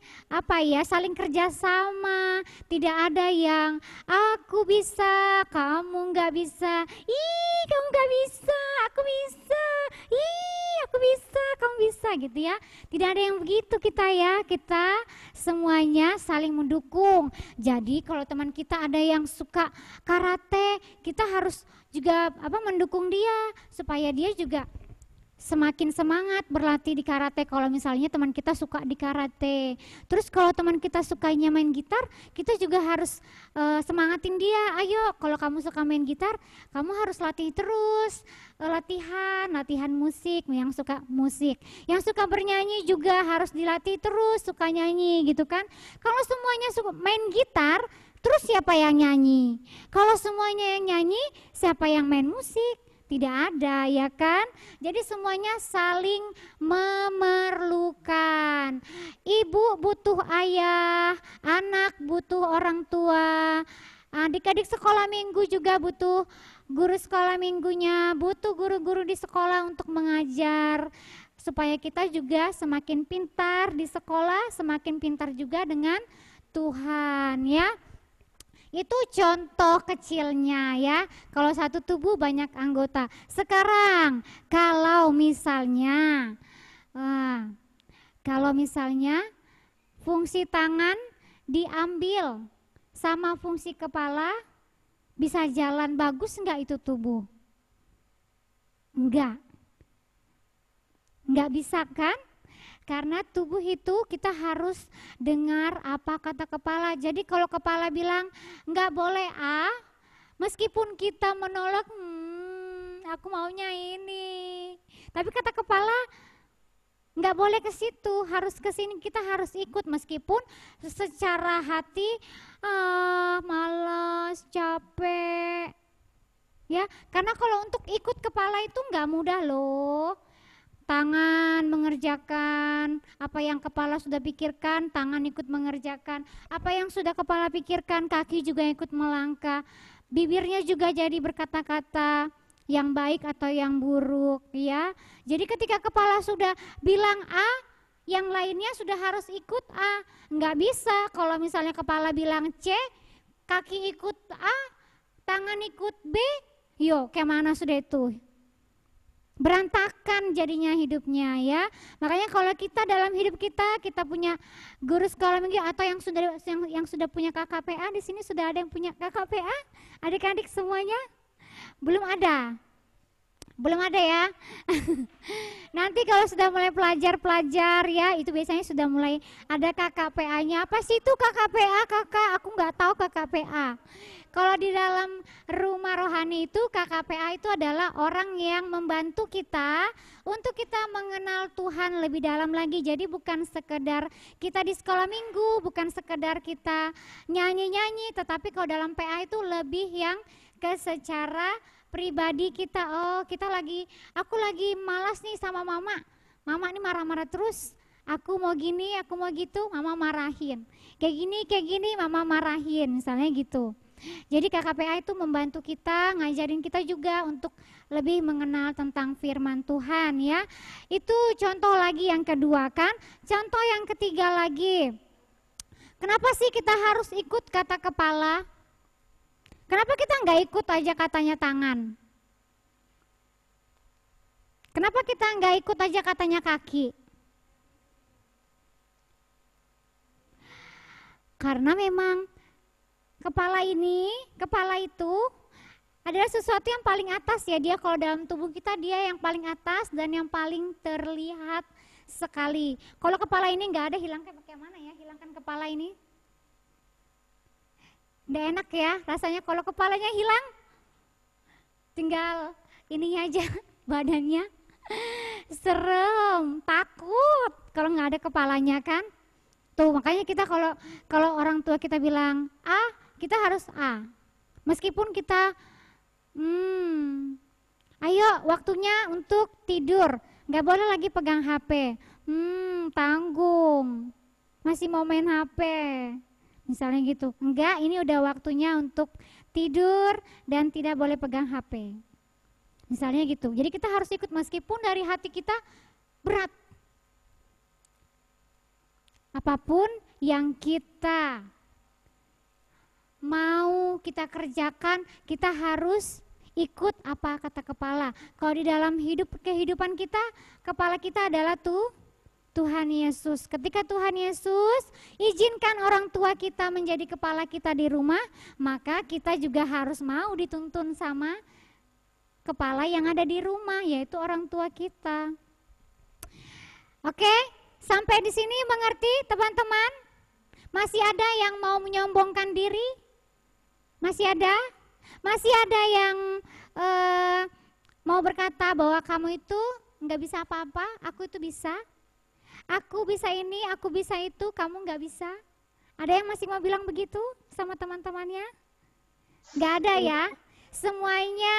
kerjasama. Tidak ada yang aku bisa, kamu nggak bisa. Ih, kamu nggak bisa, aku bisa. Ih, aku bisa, kamu bisa gitu ya. Tidak ada yang begitu kita ya. Kita semuanya saling mendukung. Jadi kalau teman kita ada yang suka karate, kita harus juga mendukung dia supaya dia juga semakin semangat berlatih di karate. Kalau misalnya teman kita suka di karate, terus kalau teman kita sukanya main gitar, kita juga harus semangatin dia. Ayo, kalau kamu suka main gitar, kamu harus latih terus, latihan musik. Yang suka musik, yang suka bernyanyi juga harus dilatih terus, suka nyanyi gitu kan. Kalau semuanya suka main gitar, terus siapa yang nyanyi? Kalau semuanya yang nyanyi, siapa yang main musik? Tidak ada ya kan. Jadi semuanya saling memerlukan. Ibu butuh ayah, anak butuh orang tua, adik-adik sekolah minggu juga butuh guru sekolah minggunya, butuh guru-guru di sekolah untuk mengajar, supaya kita juga semakin pintar di sekolah, semakin pintar juga dengan Tuhan ya. Itu contoh kecilnya ya. Kalau satu tubuh banyak anggota. Sekarang kalau misalnya fungsi tangan diambil sama fungsi kepala, bisa jalan bagus enggak itu tubuh? Enggak bisa kan? Karena tubuh itu kita harus dengar apa kata kepala. Jadi kalau kepala bilang enggak boleh A, meskipun kita menolak, aku maunya ini. Tapi kata kepala enggak boleh ke situ, harus ke sini, kita harus ikut meskipun secara hati Malas, capek. Ya, karena kalau untuk ikut kepala itu nggak mudah loh. Tangan mengerjakan apa yang kepala sudah pikirkan, tangan ikut mengerjakan apa yang sudah kepala pikirkan, kaki juga ikut melangkah, bibirnya juga jadi berkata-kata yang baik atau yang buruk, ya. Jadi ketika kepala sudah bilang A, yang lainnya sudah harus ikut A. Nggak bisa kalau misalnya kepala bilang C, kaki ikut A, tangan ikut B, yuk kemana sudah itu? Berantakan jadinya hidupnya, ya. Makanya kalau kita dalam hidup kita punya guru sekolah minggu atau yang sudah punya KKPA, di sini sudah ada yang punya KKPA? Adik-adik semuanya? Belum ada. Belum ada ya. Nanti kalau sudah mulai pelajar ya, itu biasanya sudah mulai ada KKPA-nya. Apa sih itu KKPA, Kakak? Aku nggak tahu KKPA. Kalau di dalam rumah rohani itu KKPA itu adalah orang yang membantu kita untuk kita mengenal Tuhan lebih dalam lagi. Jadi bukan sekedar kita di sekolah minggu, bukan sekedar kita nyanyi-nyanyi, tetapi kalau dalam PA itu lebih yang ke secara pribadi kita. Oh, aku lagi malas nih sama mama. Mama ini marah-marah terus. Aku mau gini, aku mau gitu, mama marahin. Kayak gini, mama marahin, misalnya gitu. Jadi KKPA itu membantu kita, ngajarin kita juga untuk lebih mengenal tentang firman Tuhan, ya. Itu contoh lagi yang kedua kan. Contoh yang ketiga lagi. Kenapa sih kita harus ikut kata kepala? Kenapa kita nggak ikut aja katanya tangan? Kenapa kita nggak ikut aja katanya kaki? Karena memang kepala itu adalah sesuatu yang paling atas, ya. Dia kalau dalam tubuh kita dia yang paling atas dan yang paling terlihat sekali. Kalau kepala ini nggak ada, hilangkan pakai mana ya? Hilangkan kepala ini. Nggak enak ya rasanya kalau kepalanya hilang. Tinggal ininya aja badannya. Serem, takut kalau nggak ada kepalanya kan. Tuh makanya kita kalau orang tua kita bilang A, kita harus A. Meskipun kita ayo waktunya untuk tidur, nggak boleh lagi pegang HP. Tanggung, masih mau main HP. Misalnya gitu, enggak, ini udah waktunya untuk tidur dan tidak boleh pegang HP. Misalnya gitu, jadi kita harus ikut meskipun dari hati kita berat. Apapun yang kita mau kita kerjakan, kita harus ikut apa kata kepala. Kalau di dalam kehidupan kita, kepala kita adalah Tuhan Yesus. Ketika Tuhan Yesus izinkan orang tua kita menjadi kepala kita di rumah, maka kita juga harus mau dituntun sama kepala yang ada di rumah, yaitu orang tua kita. Oke, sampai di sini mengerti teman-teman? Masih ada yang mau menyombongkan diri? Masih ada? Masih ada yang mau berkata bahwa kamu itu nggak bisa apa-apa, aku itu bisa? Aku bisa ini, aku bisa itu, kamu nggak bisa. Ada yang masih mau bilang begitu sama teman-temannya? Nggak ada ya. Semuanya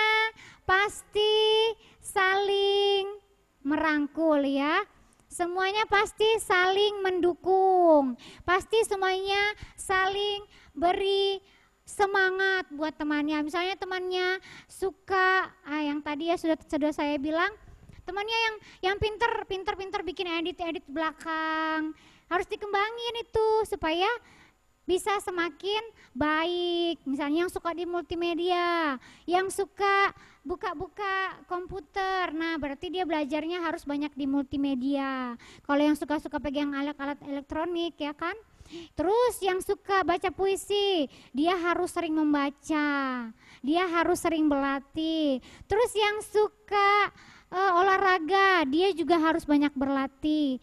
pasti saling merangkul ya. Semuanya pasti saling mendukung. Pasti semuanya saling beri semangat buat temannya. Misalnya temannya suka, yang tadi ya sudah saya bilang, temannya yang pinter bikin edit belakang, harus dikembangin itu supaya bisa semakin baik. Misalnya yang suka di multimedia, yang suka buka-buka komputer, nah berarti dia belajarnya harus banyak di multimedia. Kalau yang suka-suka pegang alat-alat elektronik ya kan. Terus yang suka baca puisi, dia harus sering membaca, dia harus sering berlatih. Terus yang suka olahraga, dia juga harus banyak berlatih,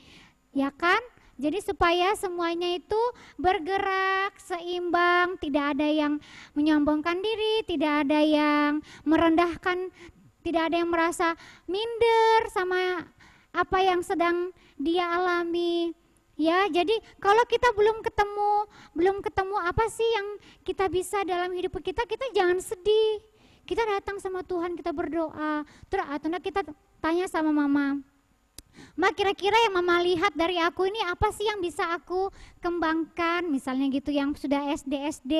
ya kan? Jadi supaya semuanya itu bergerak seimbang, tidak ada yang menyombongkan diri, tidak ada yang merendahkan, tidak ada yang merasa minder sama apa yang sedang dia alami. Ya, jadi kalau kita belum ketemu apa sih yang kita bisa dalam hidup kita, kita jangan sedih. Kita datang sama Tuhan, kita berdoa. Terus atau kita tanya sama mama, Ma, kira-kira yang mama lihat dari aku ini apa sih yang bisa aku kembangkan, misalnya gitu, yang sudah SD,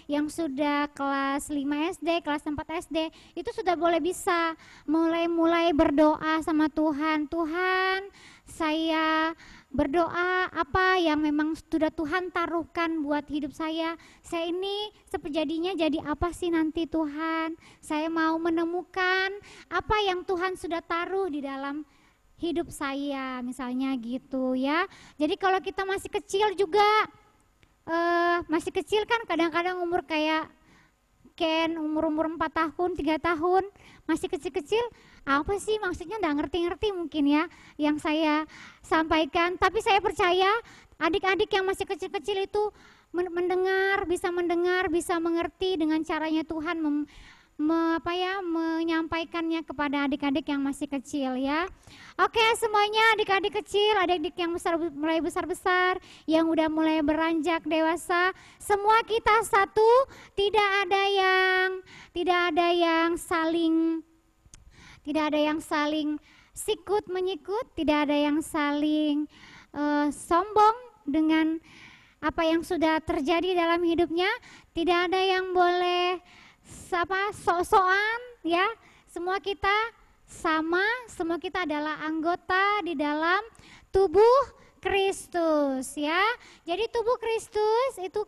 yang sudah kelas 5 SD, kelas 4 SD, itu sudah boleh bisa mulai berdoa sama Tuhan. Tuhan, saya berdoa apa yang memang sudah Tuhan taruhkan buat hidup saya ini sepejadinya jadi apa sih nanti Tuhan. Saya mau menemukan apa yang Tuhan sudah taruh di dalam hidup saya, misalnya gitu ya. Jadi kalau kita masih kecil juga, masih kecil kan kadang-kadang umur kayak Ken, umur 4 tahun, 3 tahun, masih kecil-kecil, apa sih maksudnya nggak ngerti-ngerti mungkin ya yang saya sampaikan. Tapi saya percaya adik-adik yang masih kecil-kecil itu mendengar, bisa mengerti dengan caranya Tuhan menyampaikannya kepada adik-adik yang masih kecil ya. Oke, semuanya adik-adik kecil, adik-adik yang mulai besar-besar, yang udah mulai beranjak dewasa, semua kita satu, tidak ada yang saling sikut menyikut, tidak ada yang saling sombong dengan apa yang sudah terjadi dalam hidupnya, tidak ada yang boleh sok-sokan ya. Semua kita sama, semua kita adalah anggota di dalam tubuh Kristus ya. Jadi tubuh Kristus itu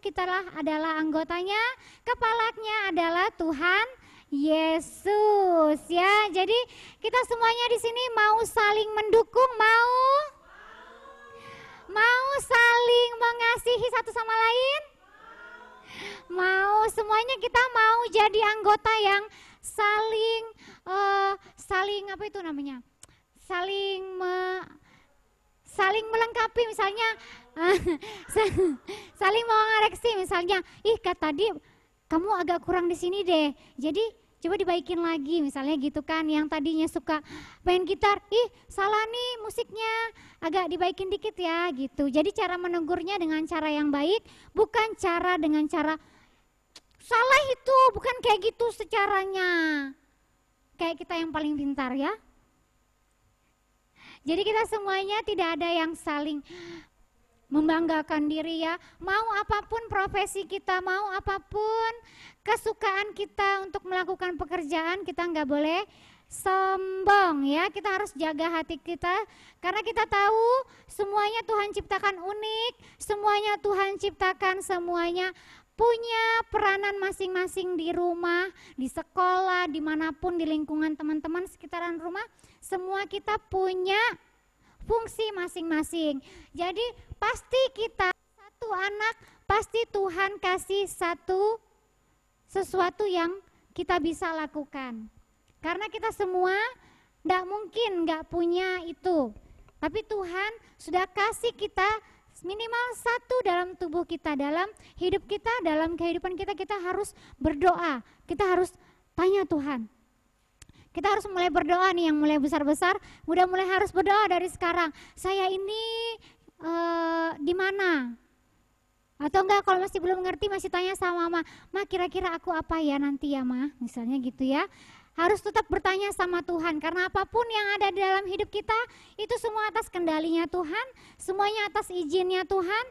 adalah anggotanya, kepalanya adalah Tuhan Yesus ya. Jadi kita semuanya di sini mau saling mendukung, mau saling mengasihi satu sama lain. Mau, semuanya kita mau jadi anggota yang saling apa itu namanya? Saling melengkapi, misalnya saling mengoreksi, misalnya, Kak tadi kamu agak kurang di sini deh. Jadi coba dibaikin lagi, misalnya gitu kan. Yang tadinya suka main gitar, salah nih musiknya, agak dibaikin dikit ya gitu. Jadi cara menegurnya dengan cara yang baik, bukan dengan cara salah itu, bukan kayak gitu secaranya. Kayak kita yang paling pintar ya. Jadi kita semuanya tidak ada yang saling membanggakan diri ya. Mau apapun profesi kita, mau apapun kesukaan kita untuk melakukan pekerjaan, kita nggak boleh sombong ya. Kita harus jaga hati kita, karena kita tahu semuanya Tuhan ciptakan unik, semuanya Tuhan ciptakan, semuanya punya peranan masing-masing di rumah, di sekolah, dimanapun, di lingkungan teman-teman sekitaran rumah, semua kita punya fungsi masing-masing. Jadi pasti kita satu anak, pasti Tuhan kasih sesuatu yang kita bisa lakukan. Karena kita semua tidak mungkin nggak punya itu. Tapi Tuhan sudah kasih kita minimal satu dalam tubuh kita, dalam hidup kita, dalam kehidupan kita. Kita harus berdoa, kita harus tanya Tuhan. Kita harus mulai berdoa nih, yang mulai besar-besar, udah mulai harus berdoa dari sekarang. Saya ini di mana? Atau enggak, kalau masih belum ngerti, masih tanya sama Ma, kira-kira aku apa ya nanti ya Ma, misalnya gitu ya. Harus tetap bertanya sama Tuhan, karena apapun yang ada di dalam hidup kita, itu semua atas kendalinya Tuhan, semuanya atas izinnya Tuhan.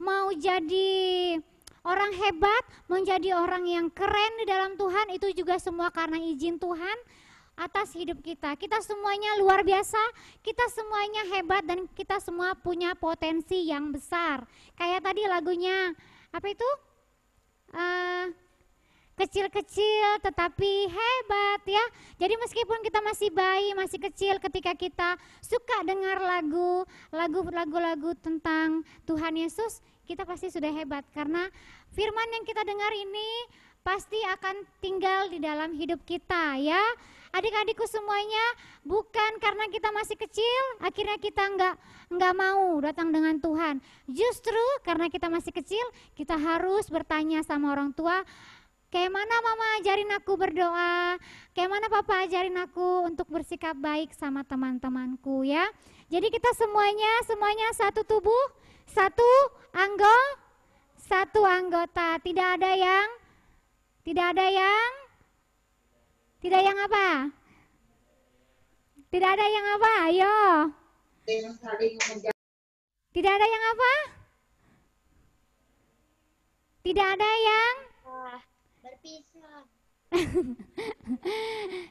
Mau jadi orang hebat, mau jadi orang yang keren di dalam Tuhan, itu juga semua karena izin Tuhan atas hidup kita. Kita semuanya luar biasa, kita semuanya hebat, dan kita semua punya potensi yang besar. Kayak tadi lagunya, apa itu? Kecil-kecil tetapi hebat ya. Jadi meskipun kita masih bayi, masih kecil, ketika kita suka dengar lagu-lagu tentang Tuhan Yesus, kita pasti sudah hebat, karena firman yang kita dengar ini pasti akan tinggal di dalam hidup kita ya. Adik-adikku semuanya, bukan karena kita masih kecil akhirnya kita nggak mau datang dengan Tuhan. Justru karena kita masih kecil, kita harus bertanya sama orang tua, kayak mana Mama ajarin aku berdoa, kayak mana Papa ajarin aku untuk bersikap baik sama teman-temanku ya. Jadi kita semuanya satu tubuh, satu anggota. Tidak ada yang apa? Tidak ada yang apa? Ayo. Tidak ada yang apa? Tidak ada yang berpisah.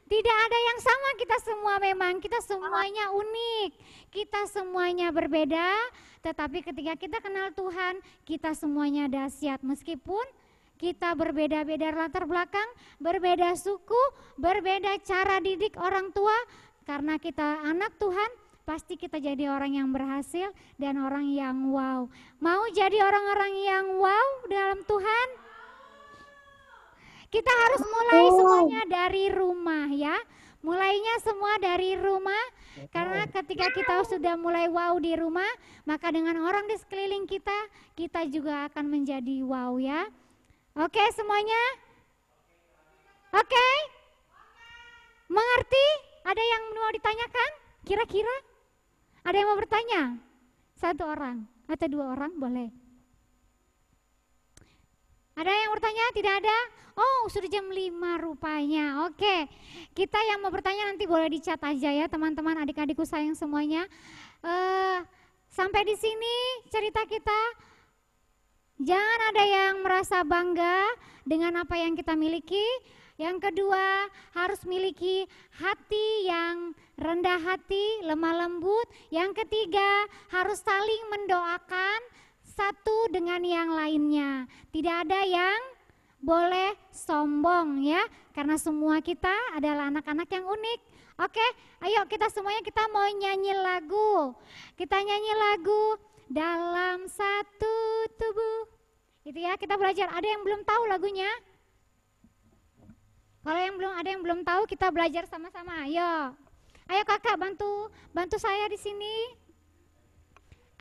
tidak ada yang sama, kita semua memang, kita semuanya unik, kita semuanya berbeda, tetapi ketika kita kenal Tuhan, kita semuanya dahsyat meskipun kita berbeda-beda latar belakang, berbeda suku, berbeda cara didik orang tua, karena kita anak Tuhan, pasti kita jadi orang yang berhasil dan orang yang wow. Mau jadi orang-orang yang wow dalam Tuhan? Kita harus mulai semuanya dari rumah ya. Mulainya semua dari rumah, karena ketika kita sudah mulai wow di rumah, maka dengan orang di sekeliling kita, kita juga akan menjadi wow ya. Oke semuanya? Oke? Mengerti? Ada yang mau ditanyakan? Kira-kira? Ada yang mau bertanya? Satu orang atau dua orang boleh. Ada yang bertanya? Tidak ada? Oh sudah jam 5 rupanya. Oke, kita yang mau bertanya nanti boleh di chat aja ya teman-teman, adik-adikku sayang semuanya. Sampai di sini cerita kita. Jangan ada yang merasa bangga dengan apa yang kita miliki. Yang kedua, harus miliki hati yang rendah hati, lemah lembut. Yang ketiga, harus saling mendoakan satu dengan yang lainnya. Tidak ada yang boleh sombong ya, karena semua kita adalah anak-anak yang unik. Oke, ayo kita semuanya kita mau nyanyi lagu. Kita nyanyi lagu dalam satu tubuh. Itu ya, kita belajar. Ada yang belum tahu lagunya? Kalau ada yang belum tahu, kita belajar sama-sama. Ayo. Ayo kakak bantu saya di sini.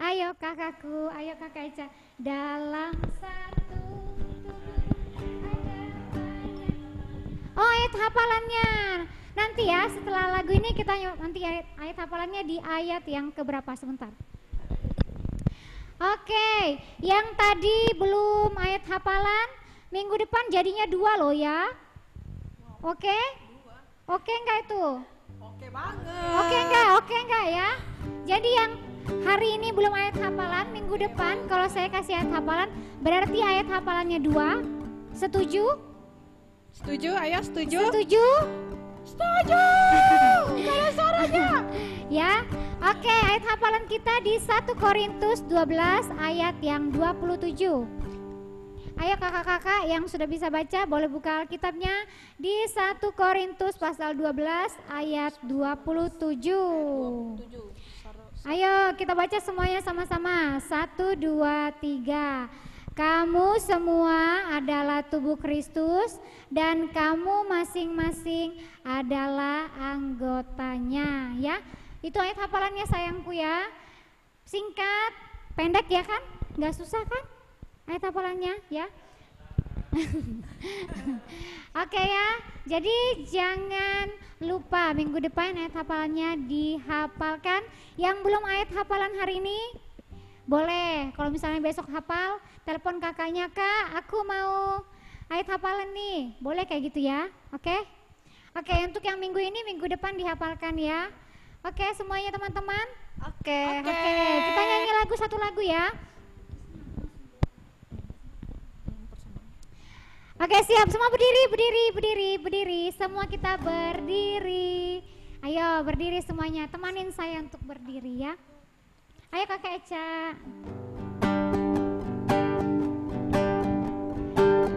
Ayo kakakku, ayo kakak Eca. Dalam satu tubuh ada banyak. Oh ayat hafalannya. Nanti ya setelah lagu ini kita nanti ayat hafalannya di ayat yang keberapa sebentar. Oke, yang tadi belum ayat hafalan, minggu depan jadinya 2 loh ya. Oke? Oke enggak itu? Oke banget. Oke enggak ya? Jadi yang hari ini belum ayat hafalan, minggu depan kalau saya kasih ayat hafalan, berarti ayat hafalannya 2. Setuju? Setuju? Ayo setuju? Setuju? Setuju! Gak ada suaranya. Ya, oke, ayat hafalan kita di 1 Korintus 12 ayat yang 27. Ayo kakak-kakak yang sudah bisa baca boleh buka Alkitabnya di 1 Korintus pasal 12 ayat 27. Ayo kita baca semuanya sama-sama. 1, 2, 3. Kamu semua adalah tubuh Kristus dan kamu masing-masing adalah anggotanya ya. Itu ayat hafalannya sayangku ya. Singkat, pendek ya kan? Gak susah kan? Ayat hafalannya ya. Oke ya. Jadi jangan lupa minggu depan ayat hafalannya dihafalkan. Yang belum ayat hafalan hari ini boleh, kalau misalnya besok hafal, telepon kakaknya, Kak, aku mau ayat hafalan nih. Boleh kayak gitu ya. Oke? Oke, untuk yang minggu ini, minggu depan dihafalkan ya. Oke, semuanya teman-teman? Oke. Kita nyanyi satu lagu ya. Oke, siap. Semua berdiri. Semua kita berdiri. Ayo berdiri semuanya. Temanin saya untuk berdiri ya. Ayo Kakak Eca.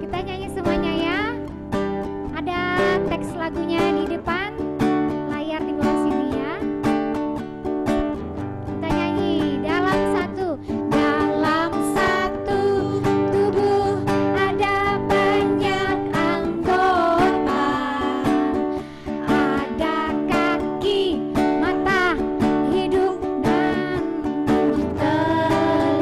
Kita nyanyi semuanya ya. Ada teks lagunya di depan layar di bawah sini ya. Kita nyanyi dalam satu tubuh ada banyak anggota. Ada kaki, mata, hidung dan telinga.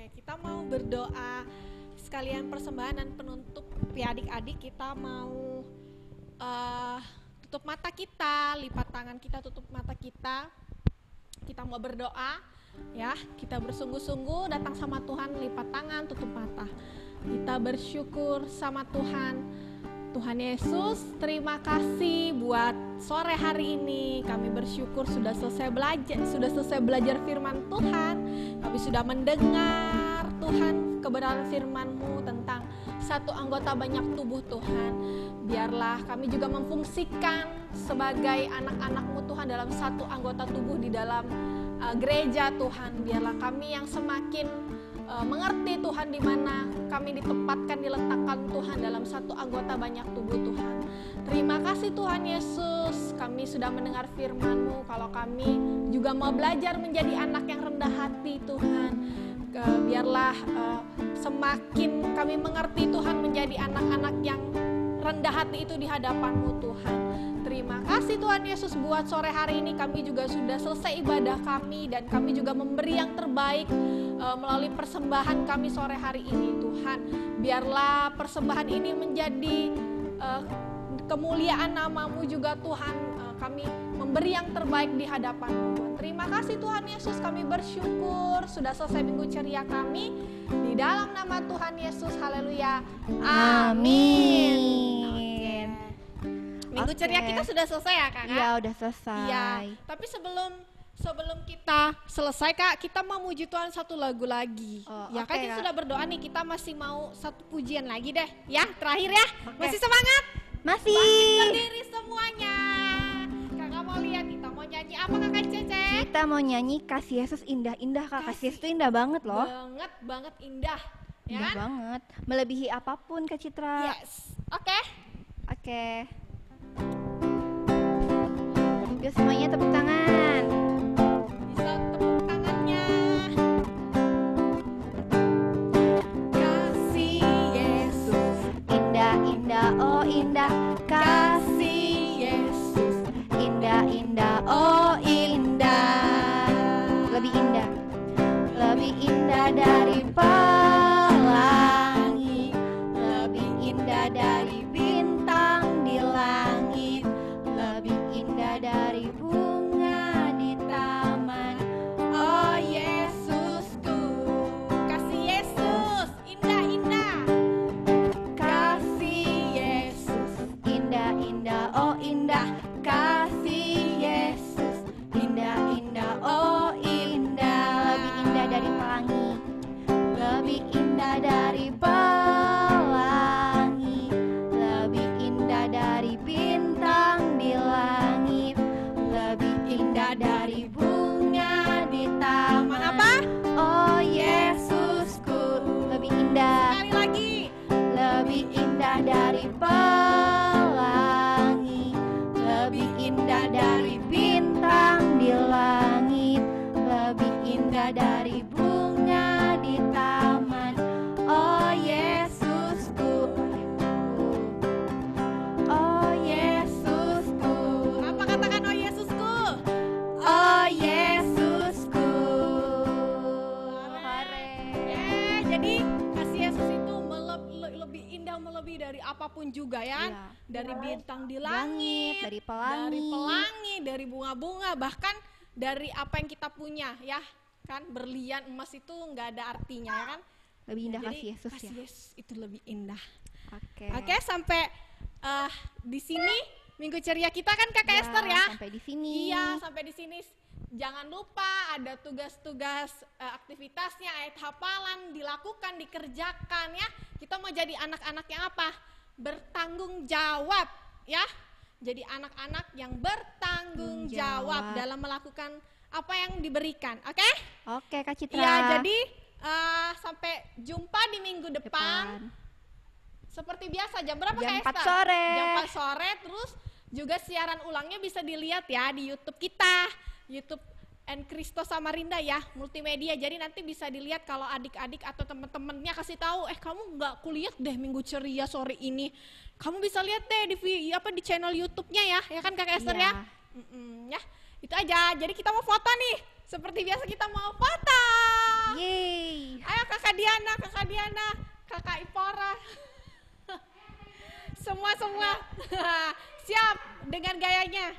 Oke, kita mau berdoa sekalian persembahan dan penutup ya adik-adik. Kita mau tutup mata kita, lipat tangan kita, tutup mata kita. Kita mau berdoa ya, kita bersungguh-sungguh datang sama Tuhan, lipat tangan, tutup mata. Kita bersyukur sama Tuhan. Tuhan Yesus, terima kasih buat sore hari ini. Kami bersyukur sudah selesai belajar firman Tuhan. Kami sudah mendengar Tuhan kebenaran firman-Mu tentang satu anggota banyak tubuh Tuhan. Biarlah kami juga memfungsikan sebagai anak-anak-Mu Tuhan dalam satu anggota tubuh di dalam gereja Tuhan. Biarlah kami yang semakin mengerti Tuhan di mana kami ditempatkan, diletakkan Tuhan dalam satu anggota banyak tubuh Tuhan. Terima kasih Tuhan Yesus, kami sudah mendengar firman-Mu. Kalau kami juga mau belajar menjadi anak yang rendah hati Tuhan, biarlah semakin kami mengerti Tuhan menjadi anak-anak yang rendah hati itu di hadapan-Mu Tuhan. Terima kasih Tuhan Yesus buat sore hari ini kami juga sudah selesai ibadah kami dan kami juga memberi yang terbaik melalui persembahan kami sore hari ini Tuhan. Biarlah persembahan ini menjadi kemuliaan nama-Mu juga Tuhan. Kami memberi yang terbaik di hadapan-Mu Tuhan. Terima kasih Tuhan Yesus, kami bersyukur sudah selesai minggu ceria kami. Di dalam nama Tuhan Yesus, haleluya. Amin. Minggu ceria kita sudah selesai ya Kakak? Iya, udah selesai. Iya, tapi sebelum kita selesai Kak, kita mau muji Tuhan satu lagu lagi. Ya oke, kan kita Kak. sudah berdoa nih, kita masih mau satu pujian lagi deh. Ya, terakhir ya. Masih semangat? Masih. Bangkit berdiri semuanya. Kakak mau lihat kita mau nyanyi apa Kakak Cece? Kita mau nyanyi Kasih Yesus Indah-Indah, Kak. Kasih Yesus itu indah banget loh. Banget indah. Ya Indah kan? banget. Melebihi apapun Kak Citra. Yes. Oke. Oke. Yuk semuanya tepuk tangan. Bisa tepuk tangannya. Kasih Yesus, Indah-indah, oh indah. Kasih Yesus, indah-indah, oh indah. Lebih indah. Lebih indah dari pelangi. Lebih indah dari bintang di langit. Lebih indah dari bunga di taman. oh Yesusku. Kasih Yesus, indah-indah. Kasih Yesus, indah-indah, oh indah. Kasih Yesus indah-indah, oh indah. Lebih indah dari pelangi. Lebih indah dari pelangi. Lebih indah dari bintang di langit. Lebih indah dari bunga di taman. apa? Oh Yesusku. Lebih indah. Sekali lagi. Lebih indah dari pelangi. Lebih indah dari bintang di langit. Lebih indah dari bunga di taman. Oh Yesusku. Oh Yesusku. Apa katakan oh Yesusku? Oh Yesusku. Jadi kasih Yesus itu lebih indah, melebihi dari apapun juga ya. Iya. Dari bintang di Langit, langit, dari pelangi. dari bunga-bunga, bahkan dari apa yang kita punya ya. Kan berlian, emas itu nggak ada artinya ya kan. Lebih indah Jadi, kasih Yesus kasih ya. Yesus itu lebih indah. Oke. Oke, sampai di sini minggu ceria kita kan Kakak Esther ya. Sampai di sini. Iya, sampai di sini. Jangan lupa ada tugas-tugas aktivitasnya, ayat hafalan dilakukan, dikerjakan ya. Kita mau jadi anak-anak yang apa? Bertanggung jawab ya. Jadi anak-anak yang bertanggung jawab dalam melakukan apa yang diberikan. Oke? Oke, Kak Citra. Iya, jadi sampai jumpa di minggu depan. Seperti biasa jam berapa Jam Kak 4 Esther? sore. Jam 4 sore, terus juga siaran ulangnya bisa dilihat ya di YouTube kita, YouTube Kristo Samarinda ya, multimedia. Jadi nanti bisa dilihat kalau adik-adik atau teman-temannya kasih tahu, kamu nggak kulihat deh minggu ceria sore ini. Kamu bisa lihat deh di channel YouTube-nya ya kan Kak Esther ya? Ya, itu aja. Jadi kita mau foto nih. Seperti biasa kita mau foto. Yeay. Ayo Kak Diana, Kakak Ipora. Semua. Siap dengan gayanya.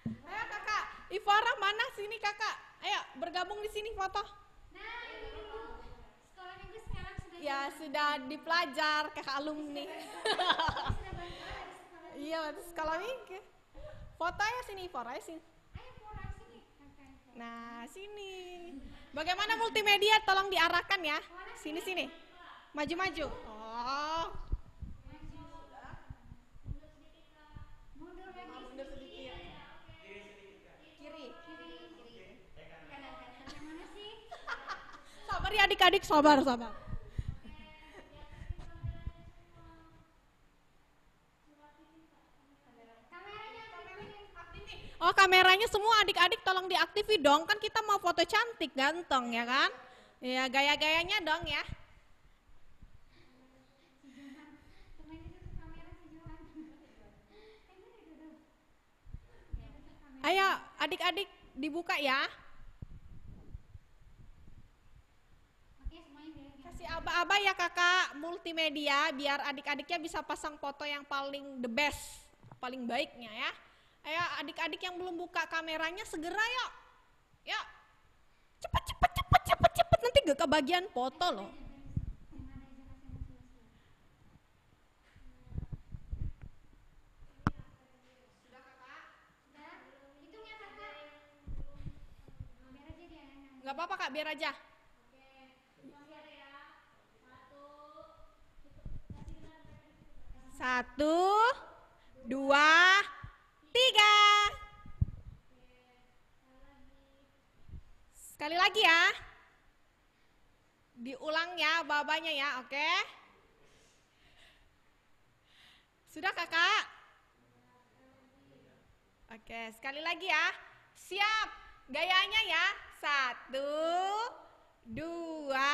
Ayo Kakak Ipora mana sini Kakak? Ayo bergabung di sini foto. Ya sudah dipelajar Kakak alumni. Iya sekolah minggu. Foto ya sini Ipora ya sini. Nah, sini. Bagaimana multimedia? Tolong diarahkan ya. Sini. Maju. Oh. Mundur sedikit. Kiri. Sabar ya adik-adik, sabar. Oh kameranya semua adik-adik tolong diaktifin dong, kan kita mau foto cantik ganteng ya kan? Ya gaya-gayanya dong ya. Ayo adik-adik dibuka ya. Kasih aba-aba ya kakak multimedia biar adik-adiknya bisa pasang foto yang paling the best, paling baiknya ya. Ayo adik-adik yang belum buka kameranya segera yuk. Yuk. Cepet nanti gak kebagian foto loh. Sudah kakak? Sudah. Hitung ya kakak. Biar aja dia. Gak apa-apa kak, biar aja. Oke. Satu, dua, tiga. Sekali lagi ya. Diulang ya babanya ya, oke? Sudah kakak? Oke, sekali lagi ya. Siap, gayanya ya. Satu, dua,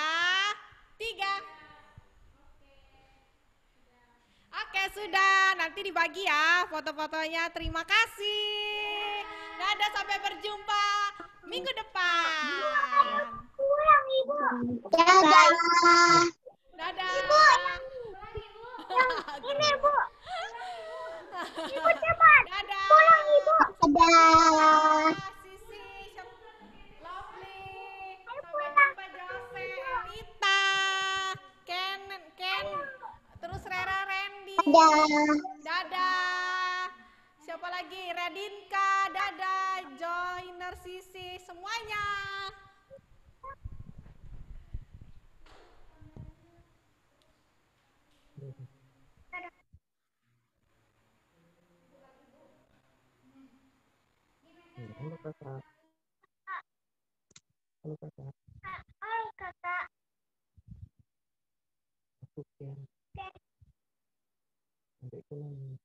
tiga. Oke, sudah. Nanti dibagi ya foto-fotonya. Terima kasih. Dadah, sampai berjumpa minggu depan. Pulang Ibu. Dadah. Dadah. Ibu. Ini Bu. Ibu cepat. Dadah. Pulang Ibu. Dadah. Sisi, Lovely. Sampai jumpa Jose, Elita, Ken, terus Rera, Randy. Dadah. Siapa lagi? Redinka, dadah. Joiner, Sisi, semuanya. Halo kakak. Halo kakak. Hai kakak. Aku Ken. Sampai pulang.